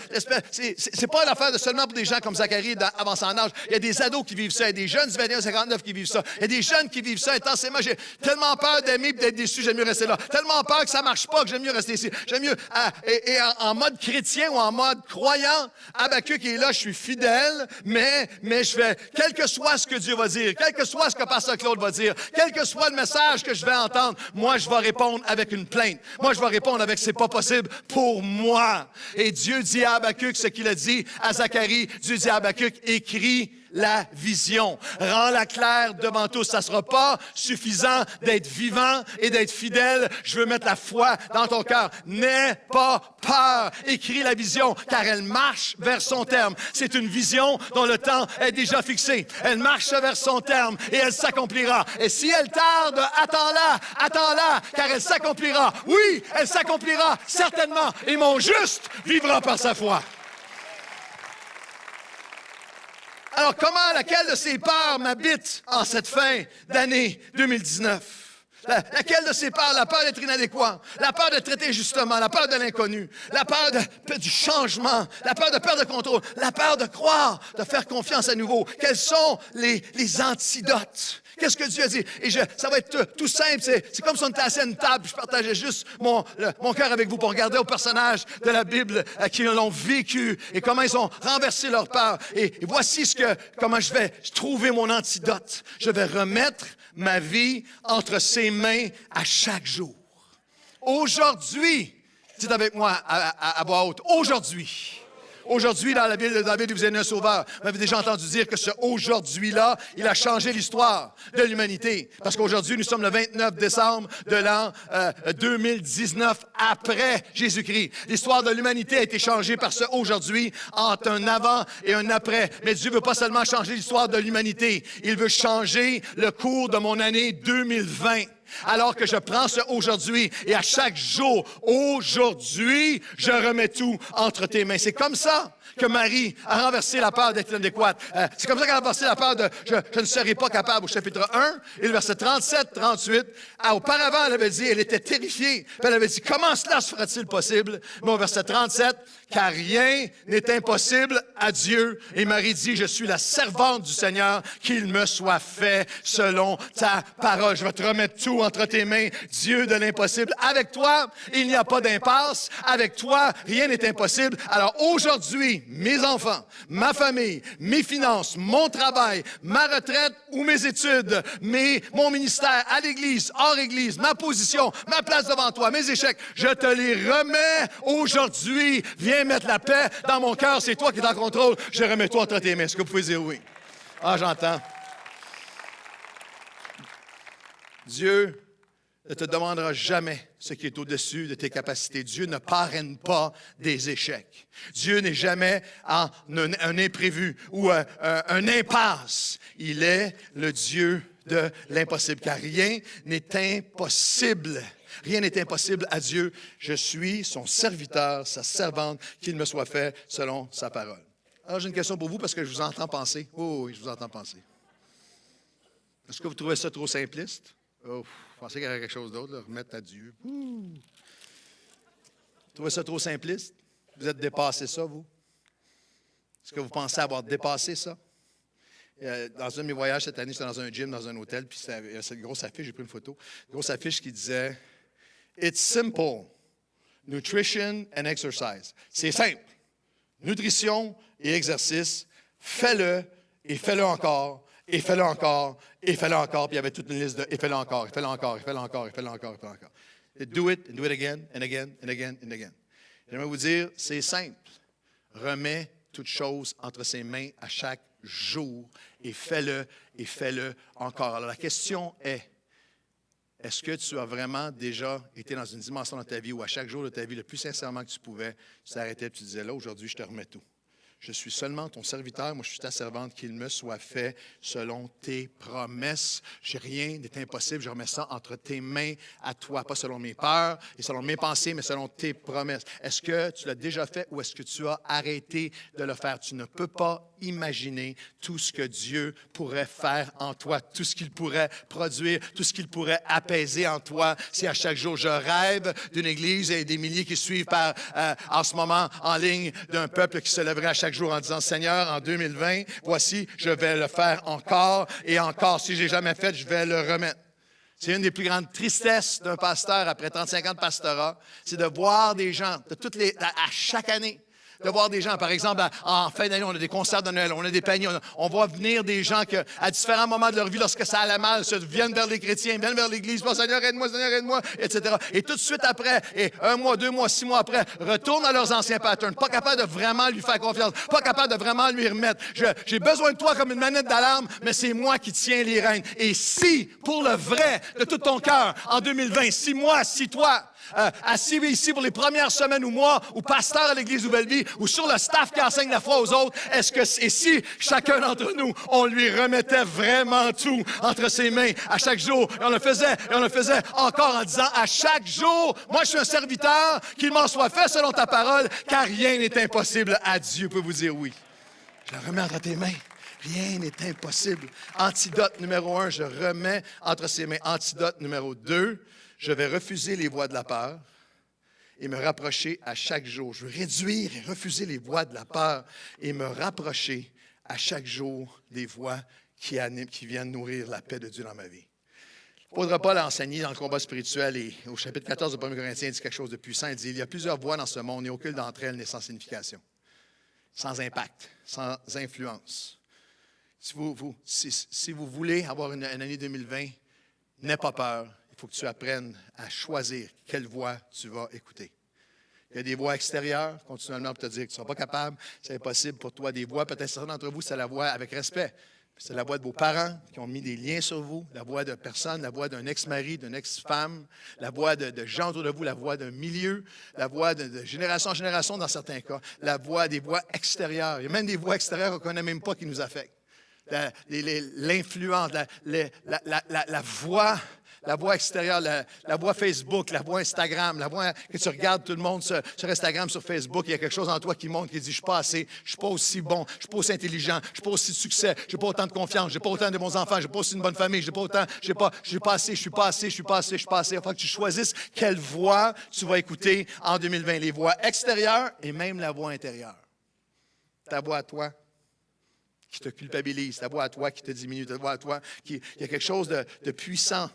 c'est pas une affaire seulement pour des gens comme Zacharie avancés en âge. Il y a des ados qui vivent ça, il y a des jeunes du 21-59 qui vivent ça. Il y a des jeunes qui vivent ça intensément. J'ai tellement peur d'aimer et d'être déçu, j'aime mieux rester là. Tellement peur que ça ne marche pas que j'aime mieux rester ici. J'aime mieux, en mode chrétien ou en mode croyant, Habakkuk est là, je suis fidèle. Mais je vais, quel que soit ce que Dieu va dire, quel que soit ce que Pasteur Claude va dire, quel que soit le message que je vais entendre, moi, je vais répondre avec une plainte. Moi, je vais répondre avec « c'est pas possible pour moi ». Et Dieu dit à Habakkuk ce qu'il a dit à Zacharie. Dieu dit à Habakkuk, écris la vision. Rends-la claire devant tous. Ça ne sera pas suffisant d'être vivant et d'être fidèle. Je veux mettre la foi dans ton cœur. N'aie pas peur. Écris la vision, car elle marche vers son terme. C'est une vision dont le temps est déjà fixé. Elle marche vers son terme et elle s'accomplira. Et si elle tarde, attends-la, car elle s'accomplira. Oui, elle s'accomplira, certainement. Et mon juste vivra par sa foi. Alors, laquelle de ces peurs m'habite en cette fin d'année 2019? Laquelle de ces peurs? La peur d'être inadéquat, la peur de traiter justement, la peur de l'inconnu, la peur du changement, la peur de perdre le contrôle, la peur de croire, de faire confiance à nouveau. Quels sont les antidotes? Qu'est-ce que Dieu a dit? Et ça va être tout simple. C'est comme si on était assis à une table, je partageais juste mon cœur avec vous pour regarder aux personnages de la Bible qui l'ont vécu et comment ils ont renversé leur peur. Et voici comment je vais trouver mon antidote. Je vais remettre ma vie entre ses mains à chaque jour. Aujourd'hui, dites avec moi à voix haute, aujourd'hui. Aujourd'hui, dans la Bible de David, vous avez un sauveur. Vous avez déjà entendu dire que ce aujourd'hui-là, il a changé l'histoire de l'humanité. Parce qu'aujourd'hui, nous sommes le 29 décembre de l'an 2019, après Jésus-Christ. L'histoire de l'humanité a été changée par ce aujourd'hui, entre un avant et un après. Mais Dieu ne veut pas seulement changer l'histoire de l'humanité. Il veut changer le cours de mon année 2020. Alors que je prends ce aujourd'hui et à chaque jour, aujourd'hui, je remets tout entre tes mains. C'est comme ça que Marie a renversé la peur d'être inadéquate. C'est comme ça qu'elle a renversé la peur de je ne serai pas capable au chapitre 1 et le verset 37, 38. Auparavant, elle avait dit, elle était terrifiée. Puis elle avait dit, comment cela se fera-t-il possible? Mais au verset 37, car rien n'est impossible à Dieu. Et Marie dit, je suis la servante du Seigneur, qu'il me soit fait selon ta parole. Je vais te remettre tout entre tes mains, Dieu de l'impossible. Avec toi, il n'y a pas d'impasse. Avec toi, rien n'est impossible. Alors aujourd'hui, mes enfants, ma famille, mes finances, mon travail, ma retraite ou mes études, mon ministère à l'Église, hors Église, ma position, ma place devant toi, mes échecs, je te les remets aujourd'hui. Viens mettre la paix dans mon cœur. C'est toi qui es en contrôle. Je remets tout entre tes mains. Est-ce que vous pouvez dire oui? Ah, j'entends. Dieu ne te demandera jamais ce qui est au-dessus de tes capacités. Dieu ne parraine pas des échecs. Dieu n'est jamais en un imprévu ou un impasse. Il est le Dieu de l'impossible, car rien n'est impossible. Rien n'est impossible à Dieu. Je suis son serviteur, sa servante, qu'il me soit fait selon sa parole. Alors, j'ai une question pour vous parce que je vous entends penser. Oh, oui, je vous entends penser. Est-ce que vous trouvez ça trop simpliste? Oh, je pensais qu'il y avait quelque chose d'autre, là, remettre à Dieu. Vous trouvez ça trop simpliste? Vous êtes dépassé ça, vous? Est-ce que vous pensez avoir dépassé ça? Dans un de mes voyages cette année, j'étais dans un gym, dans un hôtel, puis il y a cette grosse affiche, j'ai pris une photo, une grosse affiche qui disait « It's simple, nutrition and exercise ». C'est simple. Nutrition et exercice, fais-le et fais-le encore, et fais-le encore, et fais-le encore. Puis il y avait toute une liste de « et fais-le encore, et fais-le encore, et fais-le encore, et fais-le encore, et fais-le encore ». Do it, and do it again, and again, and again, and again. J'aimerais vous dire, c'est simple. Remets toute chose entre ses mains à chaque jour et fais-le encore. Alors la question est-ce que tu as vraiment déjà été dans une dimension de ta vie où à chaque jour de ta vie, le plus sincèrement que tu pouvais, tu t'arrêtais et tu disais, là, aujourd'hui, je te remets tout. Je suis seulement ton serviteur, moi je suis ta servante, qu'il me soit fait selon tes promesses. Rien n'est impossible, je remets ça entre tes mains à toi, pas selon mes peurs et selon mes pensées, mais selon tes promesses. Est-ce que tu l'as déjà fait ou est-ce que tu as arrêté de le faire? Tu ne peux pas imaginer tout ce que Dieu pourrait faire en toi, tout ce qu'il pourrait produire, tout ce qu'il pourrait apaiser en toi. Si à chaque jour je rêve d'une église et des milliers qui suivent en ce moment en ligne d'un peuple qui se lèverait à chaque jour en disant, Seigneur, en 2020, voici, je vais le faire encore et encore. Si je l'ai jamais fait, je vais le remettre. C'est une des plus grandes tristesses d'un pasteur après 35 ans de pastorat, c'est de voir des gens, à chaque année, de voir des gens, par exemple, en fin d'année, on a des concerts de Noël, on a des paniers, on voit venir des gens qui, à différents moments de leur vie, lorsque ça allait mal, viennent vers les chrétiens, viennent vers l'Église, oh, Seigneur, aide-moi, etc. Et tout de suite après, et 1 mois, 2 mois, 6 mois après, retournent à leurs anciens patterns, pas capables de vraiment lui faire confiance, pas capables de vraiment lui remettre. J'ai besoin de toi comme une manette d'alarme, mais c'est moi qui tiens les rênes. Et si, pour le vrai, de tout ton cœur, en 2020, si moi, si toi, assis ici pour les premières semaines ou mois, ou pasteur à l'Église Nouvelle-Vie, ou sur le staff qui enseigne la foi aux autres, et si chacun d'entre nous, on lui remettait vraiment tout entre ses mains à chaque jour, et on le faisait encore en disant à chaque jour, moi je suis un serviteur, qu'il m'en soit fait selon ta parole, car rien n'est impossible à Dieu. Peut vous dire oui. Je le remets entre tes mains. Rien n'est impossible. Antidote numéro 1, je remets entre ses mains. Antidote numéro 2, je vais refuser les voies de la peur et me rapprocher à chaque jour. Je veux réduire et refuser les voies de la peur et me rapprocher à chaque jour des voies qui viennent nourrir la paix de Dieu dans ma vie. L'apôtre Paul a enseigné dans le combat spirituel et au chapitre 14 de 1 Corinthiens, il dit quelque chose de puissant. Il dit, il y a plusieurs voies dans ce monde et aucune d'entre elles n'est sans signification, sans impact, sans influence. Si vous voulez avoir une année 2020, n'aie pas peur. Il faut que tu apprennes à choisir quelle voix tu vas écouter. Il y a des voix extérieures, continuellement, pour te dire que tu ne seras pas capable, c'est impossible pour toi. Des voix, peut-être certains d'entre vous, c'est la voix avec respect. C'est la voix de vos parents qui ont mis des liens sur vous, la voix de personne, la voix d'un ex-mari, d'une ex-femme, la voix de gens autour de vous, la voix d'un milieu, la voix de génération en génération dans certains cas, des voix extérieures. Il y a même des voix extérieures qu'on ne connaît même pas qui nous affectent. L'influence, la La voix extérieure, la voix Facebook, la voix Instagram, la voix que tu regardes tout le monde sur Instagram, sur Facebook, il y a quelque chose en toi qui monte, qui dit, je ne suis pas assez, je ne suis pas aussi bon, je ne suis pas aussi intelligent, je ne suis pas aussi de succès, je n'ai pas autant de confiance, je n'ai pas autant de bons enfants, je n'ai pas aussi une bonne famille, je ne suis pas assez, je suis pas assez, je suis pas assez, je suis pas assez. Il faut que tu choisisses quelle voix tu vas écouter en 2020. Les voix extérieures et même la voix intérieure. Ta voix à toi qui te culpabilise, ta voix à toi qui te diminue, ta voix à toi qui... Il y a quelque chose de puissant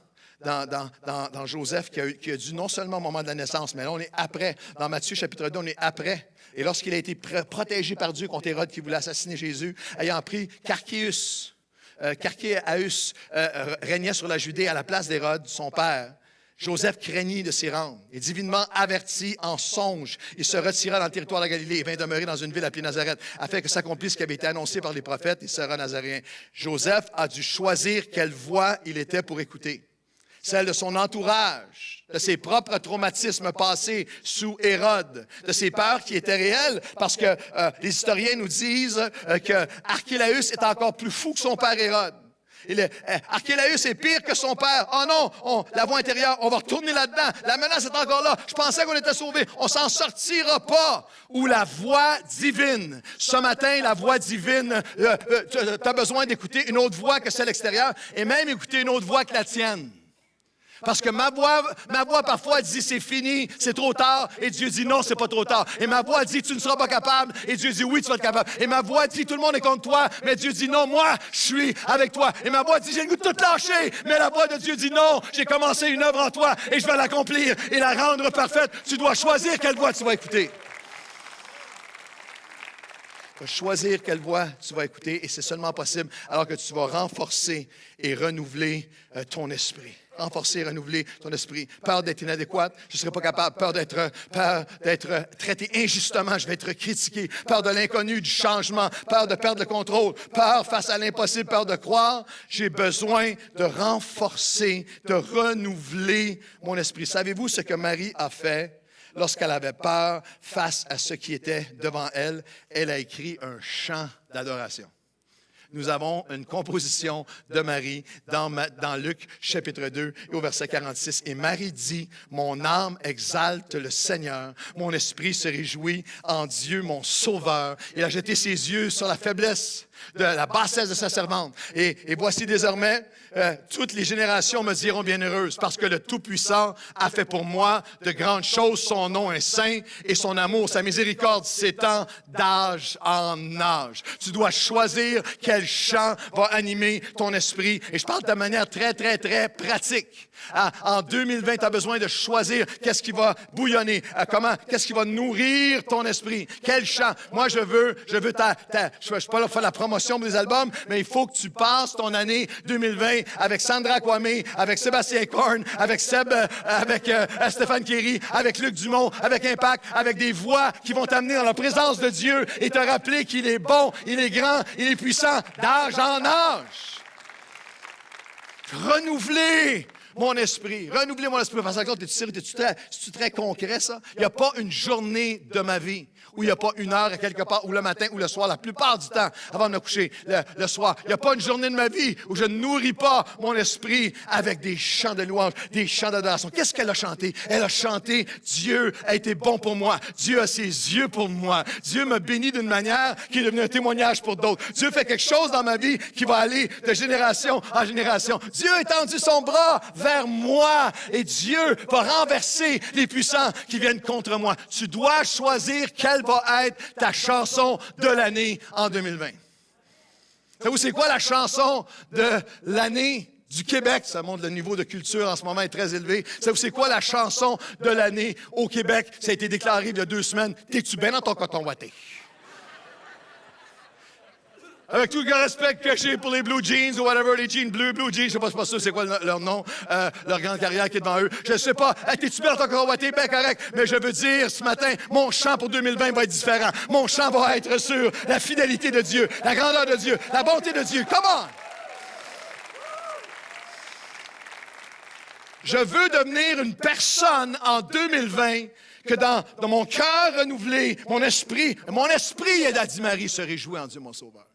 dans Joseph qui a dû non seulement au moment de la naissance, mais là, on est après. Dans Matthieu, chapitre 2, on est après. Et lorsqu'il a été protégé par Dieu contre Hérode qui voulait assassiner Jésus, ayant pris Carchéus régnait sur la Judée à la place d'Hérode, son père. Joseph craignit de s'y rendre et divinement averti en songe, il se retira dans le territoire de la Galilée et vint demeurer dans une ville appelée Nazareth, afin que s'accomplisse ce qui avait été annoncé par les prophètes, il sera nazaréen. Joseph a dû choisir quelle voix il était pour écouter. Celle de son entourage, de ses propres traumatismes passés sous Hérode, de ses peurs qui étaient réelles, parce que les historiens nous disent que Archélaüs est encore plus fou que son père Hérode. Archélaüs est pire que son père. Oh non, la voix intérieure, on va retourner là-dedans. La menace est encore là. Je pensais qu'on était sauvés. On s'en sortira pas. Ou la voix divine. Ce matin, la voix divine, tu as besoin d'écouter une autre voix que celle extérieure et même écouter une autre voix que la tienne. Parce que ma voix parfois dit c'est fini, c'est trop tard, et Dieu dit non, c'est pas trop tard. Et ma voix dit tu ne seras pas capable, et Dieu dit oui, tu vas être capable. Et ma voix dit tout le monde est contre toi, mais Dieu dit non, moi, je suis avec toi. Et ma voix dit j'ai le goût de tout lâcher, mais la voix de Dieu dit non, j'ai commencé une œuvre en toi, et je vais l'accomplir et la rendre parfaite. Tu dois choisir quelle voix tu vas écouter. Tu vas choisir quelle voix tu vas écouter, et c'est seulement possible alors que tu vas renforcer et renouveler ton esprit. Renforcer, renouveler ton esprit. Peur d'être inadéquate, je ne serai pas capable. Peur d'être traité injustement, je vais être critiqué. Peur de l'inconnu, du changement. Peur de perdre le contrôle. Peur face à l'impossible, peur de croire. J'ai besoin de renforcer, de renouveler mon esprit. Savez-vous ce que Marie a fait lorsqu'elle avait peur face à ce qui était devant elle? Elle a écrit un chant d'adoration. Nous avons une composition de Marie dans Luc, chapitre 2, et au verset 46. Et Marie dit, « Mon âme exalte le Seigneur, mon esprit se réjouit en Dieu, mon Sauveur. Il a jeté ses yeux sur la faiblesse de la bassesse de sa servante. Et voici désormais, toutes les générations me diront bienheureuse, parce que le Tout-Puissant a fait pour moi de grandes choses. Son nom est saint et son amour, sa miséricorde s'étend d'âge en âge. » Tu dois choisir quel chant va animer ton esprit. Et je parle de manière très, très, très pratique. En 2020, tu as besoin de choisir qu'est-ce qui va bouillonner, qu'est-ce qui va nourrir ton esprit. Quel chant? Moi, je veux je ne suis pas là pour faire la promotion des albums, mais il faut que tu passes ton année 2020 avec Sandra Kwame, avec Sébastien Korn, avec Seb, avec Stéphane Kéry, avec Luc Dumont, avec Impact, avec des voix qui vont t'amener dans la présence de Dieu et te rappeler qu'il est bon, il est grand, il est puissant, d'âge en âge. Renouveler mon esprit. Renouveler mon esprit. Parce que c'est-tu très concret, ça? Il n'y a pas une journée de ma vie où il n'y a pas une heure à quelque part, ou le matin, ou le soir, la plupart du temps, avant de me coucher, le soir. Il n'y a pas une journée de ma vie où je ne nourris pas mon esprit avec des chants de louange, des chants d'adoration. Qu'est-ce qu'elle a chanté? Elle a chanté « Dieu a été bon pour moi. Dieu a ses yeux pour moi. Dieu m'a béni d'une manière qui est devenue un témoignage pour d'autres. Dieu fait quelque chose dans ma vie qui va aller de génération en génération. Dieu a étendu son bras vers moi et Dieu va renverser les puissants qui viennent contre moi. » Tu dois choisir quelle va être ta chanson de l'année en 2020. Savez-vous, c'est quoi la chanson de l'année du Québec? Ça montre le niveau de culture en ce moment est très élevé. Savez-vous, c'est quoi la chanson de l'année au Québec? Ça a été déclaré il y a 2 semaines. T'es-tu bien dans ton coton ouaté? Avec tout le respect que j'ai pour les Blue Jeans ou whatever, les jeans bleus, Blue Jeans, je ne sais pas sûr c'est quoi leur nom, leur grande carrière qui est devant eux. Je ne sais pas. Hey, t'es-tu bien dans ton coton ouaté? Ben correct. Mais je veux dire, ce matin, mon chant pour 2020 va être différent. Mon chant va être sur la fidélité de Dieu, la grandeur de Dieu, la bonté de Dieu. Come on! Je veux devenir une personne en 2020 que dans mon cœur renouvelé, mon esprit, a dit Marie se réjouit en Dieu, mon Sauveur.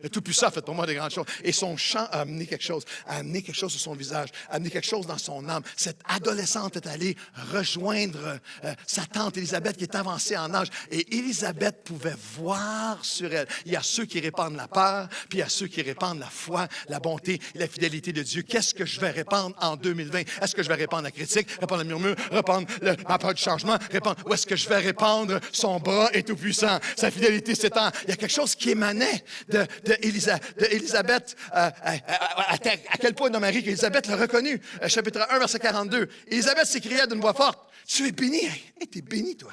Le Tout-Puissant a fait pour moi des grandes choses. Et son chant a amené quelque chose sur son visage, a amené quelque chose dans son âme. Cette adolescente est allée rejoindre sa tante Élisabeth qui est avancée en âge. Et Élisabeth pouvait voir sur elle. Il y a ceux qui répandent la peur, puis il y a ceux qui répandent la foi, la bonté et la fidélité de Dieu. Qu'est-ce que je vais répandre en 2020? Est-ce que je vais répandre la critique, répandre le murmure, répandre ma peur du changement, ou est-ce que je vais répandre son bras est tout-puissant, sa fidélité s'étend? Il y a quelque chose qui émanait d'Élisabeth. À quel point dans Marie qu'Élisabeth l'a reconnu. Chapitre 1, verset 42. Élisabeth s'écria d'une voix forte, « Tu es bénie. Hey, t'es bénie, toi.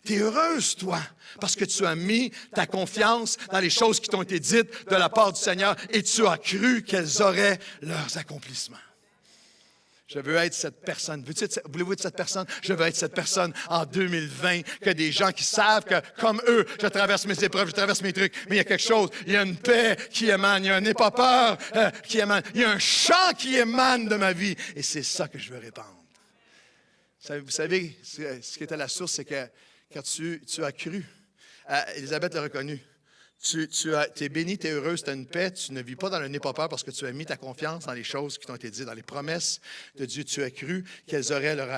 Tu es heureuse, toi, parce que tu as mis ta confiance dans les choses qui t'ont été dites de la part du Seigneur et tu as cru qu'elles auraient leurs accomplissements. » Je veux être cette personne. Voulez-vous être cette personne? Je veux être cette personne en 2020, que des gens qui savent que, comme eux, je traverse mes épreuves, je traverse mes trucs, mais il y a quelque chose, il y a une paix qui émane, il y a un n'aie pas peur qui émane, il y a un chant qui émane de ma vie, et c'est ça que je veux répandre. Vous savez, ce qui était la source, c'est que quand tu as cru, Élisabeth l'a reconnu, tu es béni, tu es heureuse, tu as une paix, tu ne vis pas dans le n'aie pas peur parce que tu as mis ta confiance dans les choses qui t'ont été dites, dans les promesses de Dieu. Tu as cru qu'elles auraient leur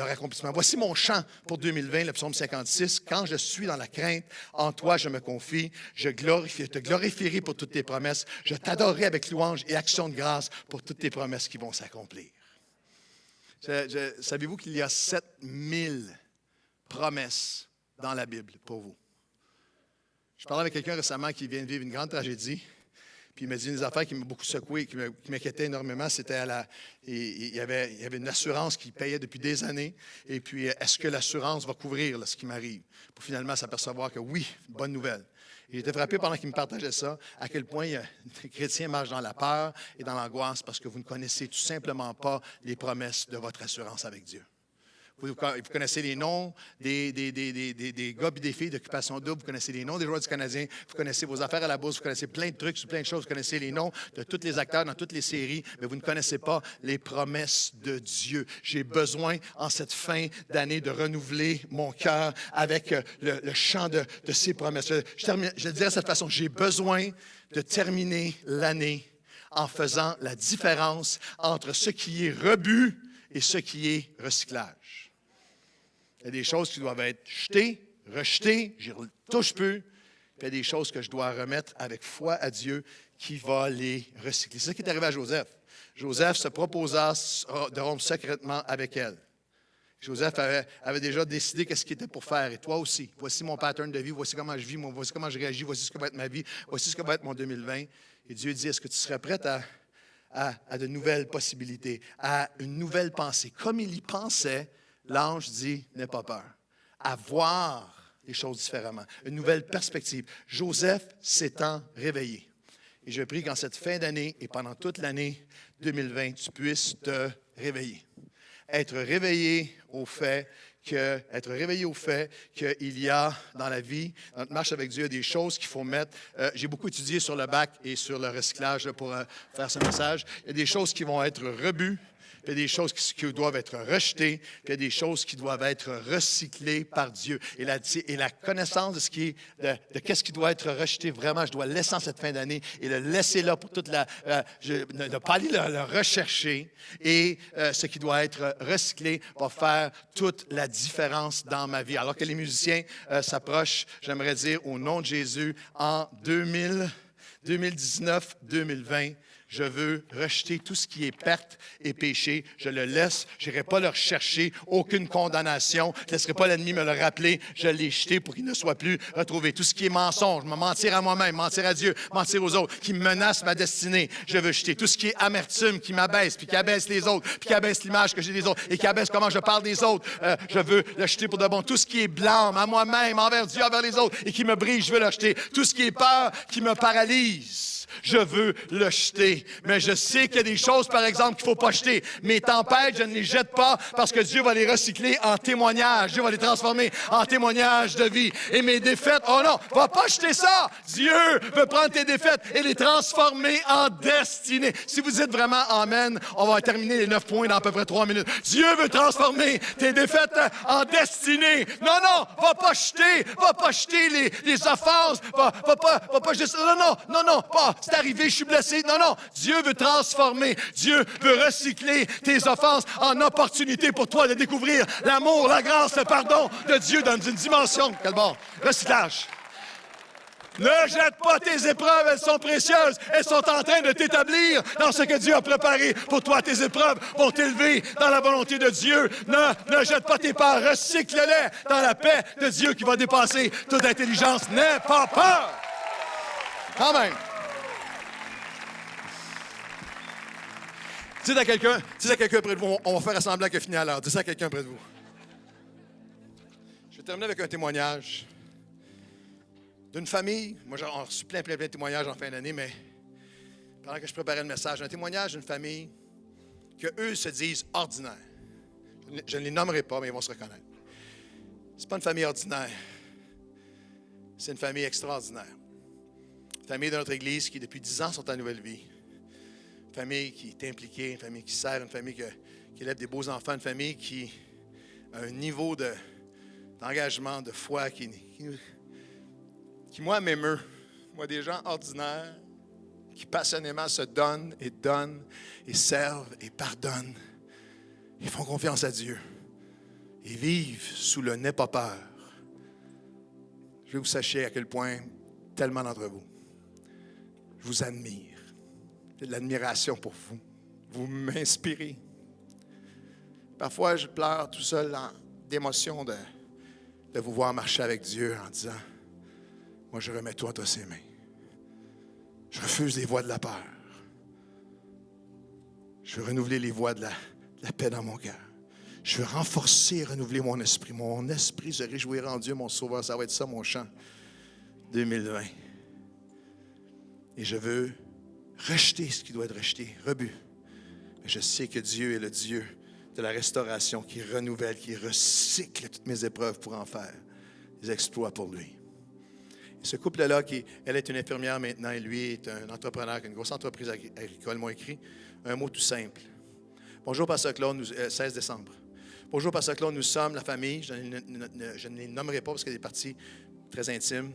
accomplissement. Voici mon chant pour 2020, le psaume 56. Quand je suis dans la crainte, en toi je me confie, je te glorifierai pour toutes tes promesses, je t'adorerai avec louange et action de grâce pour toutes tes promesses qui vont s'accomplir. Savez-vous qu'il y a 7000 promesses dans la Bible pour vous? Je parlais avec quelqu'un récemment qui vient de vivre une grande tragédie, puis il m'a dit une des affaires qui m'a beaucoup secoué, qui m'inquiétait énormément, c'était il y avait une assurance qui payait depuis des années, et puis est-ce que l'assurance va couvrir ce qui m'arrive? Pour finalement s'apercevoir que oui, bonne nouvelle. Et j'étais frappé pendant qu'il me partageait ça, à quel point les chrétiens marchent dans la peur et dans l'angoisse parce que vous ne connaissez tout simplement pas les promesses de votre assurance avec Dieu. Vous connaissez les noms des gars et des filles d'occupation double, vous connaissez les noms des joueurs du Canadien, vous connaissez vos affaires à la bourse, vous connaissez plein de trucs sur plein de choses, vous connaissez les noms de tous les acteurs dans toutes les séries, mais vous ne connaissez pas les promesses de Dieu. J'ai besoin, en cette fin d'année, de renouveler mon cœur avec le chant de ces promesses. Je dirais de cette façon, j'ai besoin de terminer l'année en faisant la différence entre ce qui est rebut et ce qui est recyclage. Il y a des choses qui doivent être jetées, rejetées, je ne touche plus. Puis il y a des choses que je dois remettre avec foi à Dieu qui va les recycler. C'est ça qui est arrivé à Joseph. Joseph se proposa de rompre secrètement avec elle. Joseph avait déjà décidé qu'est-ce qu'il était pour faire. Et toi aussi. Voici mon pattern de vie. Voici comment je vis. Voici comment je réagis. Voici ce que va être ma vie. Voici ce que va être mon 2020. Et Dieu dit, est-ce que tu serais prête à de nouvelles possibilités, à une nouvelle pensée? Comme il y pensait, l'ange dit, n'aie pas peur. À voir les choses différemment. Une nouvelle perspective. Joseph s'étant réveillé. Et je prie qu'en cette fin d'année et pendant toute l'année 2020, tu puisses te réveiller. Être réveillé au fait qu'il y a dans la vie, dans notre marche avec Dieu, des choses qu'il faut mettre. J'ai beaucoup étudié sur le bac et sur le recyclage pour faire ce message. Il y a des choses qui vont être rebues. Il y a des choses qui doivent être rejetées, puis il y a des choses qui doivent être recyclées par Dieu. Et la connaissance de qu'est-ce qui doit être rejeté, vraiment, je dois le laisser en cette fin d'année et le laisser là pour toute ne pas aller le rechercher. Et ce qui doit être recyclé va faire toute la différence dans ma vie. Alors que les musiciens s'approchent, j'aimerais dire au nom de Jésus, en 2019-2020, je veux rejeter tout ce qui est perte et péché. Je le laisse. Je n'irai pas le rechercher. Aucune condamnation. Je ne laisserai pas l'ennemi me le rappeler. Je l'ai jeté pour qu'il ne soit plus retrouvé. Tout ce qui est mensonge, me mentir à moi-même, mentir à Dieu, mentir aux autres, qui menace ma destinée, je veux jeter. Tout ce qui est amertume, qui m'abaisse, puis qui abaisse les autres, puis qui abaisse l'image que j'ai des autres, et qui abaisse comment je parle des autres, je veux le jeter pour de bon. Tout ce qui est blâme à moi-même, envers Dieu, envers les autres, et qui me brise, je veux le jeter. Tout ce qui est peur, qui me paralyse, Je veux le jeter. Mais je sais qu'il y a des choses, par exemple, qu'il ne faut pas jeter. Mes tempêtes, je ne les jette pas parce que Dieu va les recycler en témoignages. Dieu va les transformer en témoignages de vie. Et mes défaites, oh non, va pas jeter ça. Dieu veut prendre tes défaites et les transformer en destinée. Si vous dites vraiment Amen, on va terminer les 9 points dans à peu près 3 minutes. Dieu veut transformer tes défaites en destinée. Non, non, va pas jeter les offenses. Va pas juste, non, pas, c'est arrivé, je suis blessé. Non, non, Dieu veut transformer. Dieu veut recycler tes offenses en opportunité pour toi de découvrir l'amour, la grâce, le pardon de Dieu dans une dimension. Quel bon, recyclage. Ne jette pas tes épreuves, elles sont précieuses. Elles sont en train de t'établir dans ce que Dieu a préparé pour toi. Tes épreuves vont t'élever dans la volonté de Dieu. Ne jette pas tes peurs, recycle-les dans la paix de Dieu qui va dépasser toute intelligence. N'aie pas peur. Quand même. Dites à quelqu'un près de vous, on va faire semblant qu'il a fini à l'heure. Dites ça à quelqu'un près de vous. Je vais terminer avec un témoignage d'une famille. Moi, j'ai reçu plein de témoignages en fin d'année, mais pendant que je préparais le message, un témoignage d'une famille que eux se disent ordinaires. Je ne les nommerai pas, mais ils vont se reconnaître. Ce n'est pas une famille ordinaire. C'est une famille extraordinaire. Une famille de notre Église qui, depuis 10 ans, sont en nouvelle vie. Une famille qui est impliquée, une famille qui sert, une famille qui élève des beaux enfants, une famille qui a un niveau d'engagement, de foi qui moi, m'émeut. Moi, des gens ordinaires qui passionnément se donnent et servent et pardonnent. Ils font confiance à Dieu. Ils vivent sous le n'aie pas peur. Je veux que vous sachiez à quel point, tellement d'entre vous, je vous admire. J'ai de l'admiration pour vous. Vous m'inspirez. Parfois, je pleure tout seul d'émotion de vous voir marcher avec Dieu en disant, moi, je remets tout entre ses mains. Je refuse les voies de la peur. Je veux renouveler les voies de la paix dans mon cœur. Je veux renforcer et renouveler mon esprit. Mon esprit se réjouira en Dieu, mon Sauveur. Ça va être ça, mon chant 2020. Et je veux rejeter ce qui doit être rejeté, rebut. Mais je sais que Dieu est le Dieu de la restauration qui renouvelle, qui recycle toutes mes épreuves pour en faire des exploits pour lui. Ce couple-là, elle est une infirmière maintenant et lui est un entrepreneur qui a une grosse entreprise agricole, m'ont écrit un mot tout simple. Bonjour, Pasteur Claude, 16 décembre. Bonjour, Pasteur Claude, nous sommes la famille, je ne les nommerai pas parce qu'il y a des parties très intimes.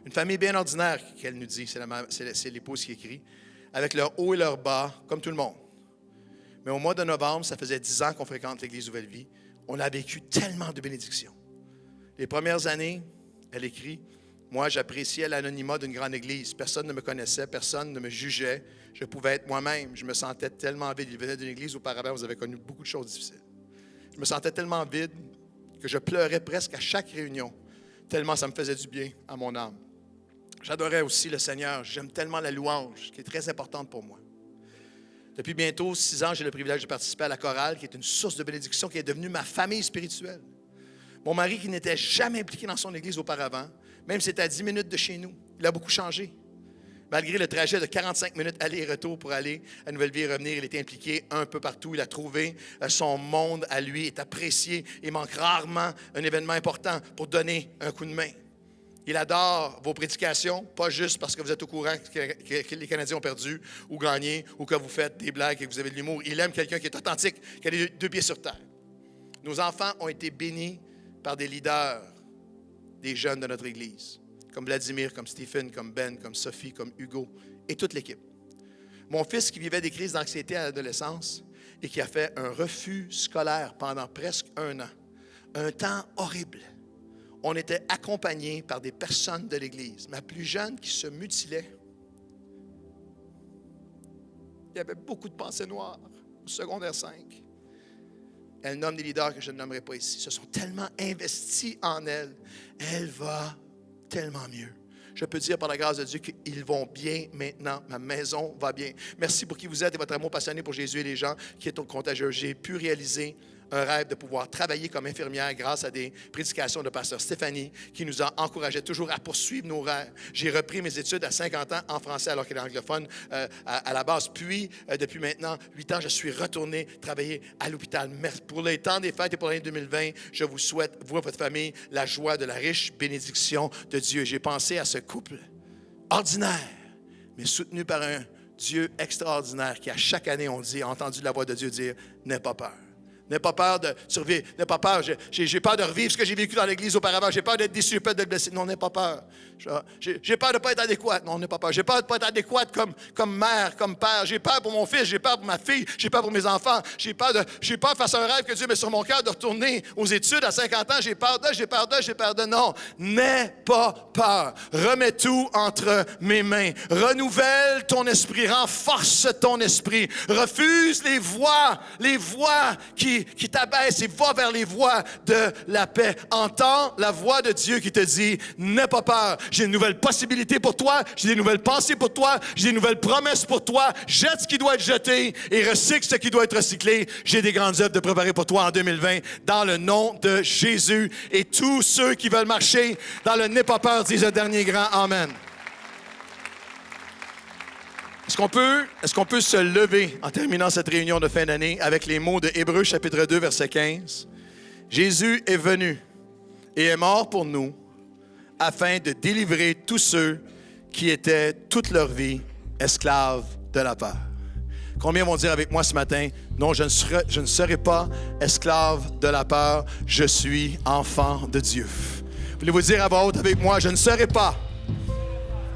Une famille bien ordinaire, qu'elle nous dit, c'est l'épouse qui écrit, avec leur haut et leur bas, comme tout le monde. Mais au mois de novembre, ça faisait 10 ans qu'on fréquente l'Église Nouvelle Vie. On a vécu tellement de bénédictions. Les premières années, elle écrit, moi, j'appréciais l'anonymat d'une grande église. Personne ne me connaissait, personne ne me jugeait. Je pouvais être moi-même. Je me sentais tellement vide. Il venait d'une église auparavant, vous avez connu beaucoup de choses difficiles. Je me sentais tellement vide que je pleurais presque à chaque réunion, tellement ça me faisait du bien à mon âme. J'adorais aussi le Seigneur. J'aime tellement la louange, qui est très importante pour moi. Depuis bientôt 6 ans, j'ai le privilège de participer à la chorale, qui est une source de bénédiction, qui est devenue ma famille spirituelle. Mon mari, qui n'était jamais impliqué dans son église auparavant, même si c'était à 10 minutes de chez nous, il a beaucoup changé. Malgré le trajet de 45 minutes aller et retour pour aller à Nouvelle-Vie et revenir, il était impliqué un peu partout. Il a trouvé son monde à lui, est apprécié. Il manque rarement un événement important pour donner un coup de main. Il adore vos prédications, pas juste parce que vous êtes au courant que les Canadiens ont perdu ou gagné ou que vous faites des blagues et que vous avez de l'humour. Il aime quelqu'un qui est authentique, qui a les 2 pieds sur terre. Nos enfants ont été bénis par des leaders, des jeunes de notre Église, comme Vladimir, comme Stephen, comme Ben, comme Sophie, comme Hugo et toute l'équipe. Mon fils qui vivait des crises d'anxiété à l'adolescence et qui a fait un refus scolaire pendant presque 1 an, un temps horrible. On était accompagnés par des personnes de l'Église. Ma plus jeune qui se mutilait. Il y avait beaucoup de pensées noires au secondaire 5. Elle nomme des leaders que je ne nommerai pas ici. Se sont tellement investis en elle. Elle va tellement mieux. Je peux dire par la grâce de Dieu qu'ils vont bien maintenant. Ma maison va bien. Merci pour qui vous êtes et votre amour passionné pour Jésus et les gens qui est contagieux. J'ai pu réaliser un rêve de pouvoir travailler comme infirmière grâce à des prédications de pasteur Stéphanie qui nous a encouragés toujours à poursuivre nos rêves. J'ai repris mes études à 50 ans en français alors qu'elle est anglophone à la base. Puis, depuis maintenant 8 ans, je suis retourné travailler à l'hôpital. Pour les temps des fêtes et pour l'année 2020, je vous souhaite, vous et votre famille, la joie de la riche bénédiction de Dieu. J'ai pensé à ce couple ordinaire, mais soutenu par un Dieu extraordinaire qui, à chaque année, a entendu la voix de Dieu dire « N'aie pas peur ». N'aie pas peur de survivre. N'aie pas peur. J'ai peur de revivre ce que j'ai vécu dans l'Église auparavant. J'ai peur d'être déçu, j'ai peur d'être blessé. Non, n'aie pas peur. J'ai peur de ne pas être adéquat. Non, n'aie pas peur. J'ai peur de ne pas être adéquat comme mère, comme père. J'ai peur pour mon fils, j'ai peur pour ma fille, j'ai peur pour mes enfants. J'ai peur face à un rêve que Dieu met sur mon cœur de retourner aux études à 50 ans. J'ai peur de. Non, n'aie pas peur. Remets tout entre mes mains. Renouvelle ton esprit. Renforce ton esprit. Refuse les voix qui t'abaissent et va vers les voies de la paix. Entends la voix de Dieu qui te dit, n'aie pas peur. J'ai une nouvelle possibilité pour toi. J'ai des nouvelles pensées pour toi. J'ai des nouvelles promesses pour toi. Jette ce qui doit être jeté et recycle ce qui doit être recyclé. J'ai des grandes œuvres de préparer pour toi en 2020 dans le nom de Jésus. Et tous ceux qui veulent marcher dans le n'aie pas peur disent un dernier grand Amen. Est-ce qu'on peut se lever en terminant cette réunion de fin d'année avec les mots de Hébreux chapitre 2, verset 15? Jésus est venu et est mort pour nous afin de délivrer tous ceux qui étaient toute leur vie esclaves de la peur. Combien vont dire avec moi ce matin, non, je ne serai pas esclave de la peur, je suis enfant de Dieu. Voulez-vous dire à voix haute avec moi, je ne serai pas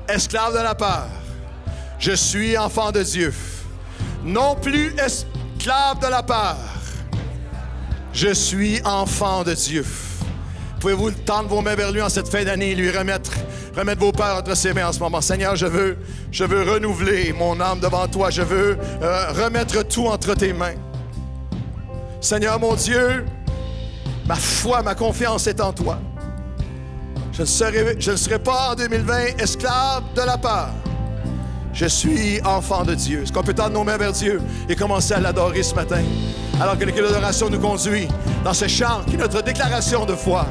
esclave de la peur. Je suis enfant de Dieu. Non plus esclave de la peur. Je suis enfant de Dieu. Pouvez-vous tendre vos mains vers lui en cette fin d'année et lui remettre vos peurs entre ses mains en ce moment. Seigneur, je veux renouveler mon âme devant toi. Je veux remettre tout entre tes mains. Seigneur, mon Dieu, ma foi, ma confiance est en toi. Je ne serai pas en 2020 esclave de la peur. Je suis enfant de Dieu. Est-ce qu'on peut tendre nos mains vers Dieu et commencer à l'adorer ce matin? Alors que l'équipe d'adoration nous conduit dans ce chant qui est notre déclaration de foi.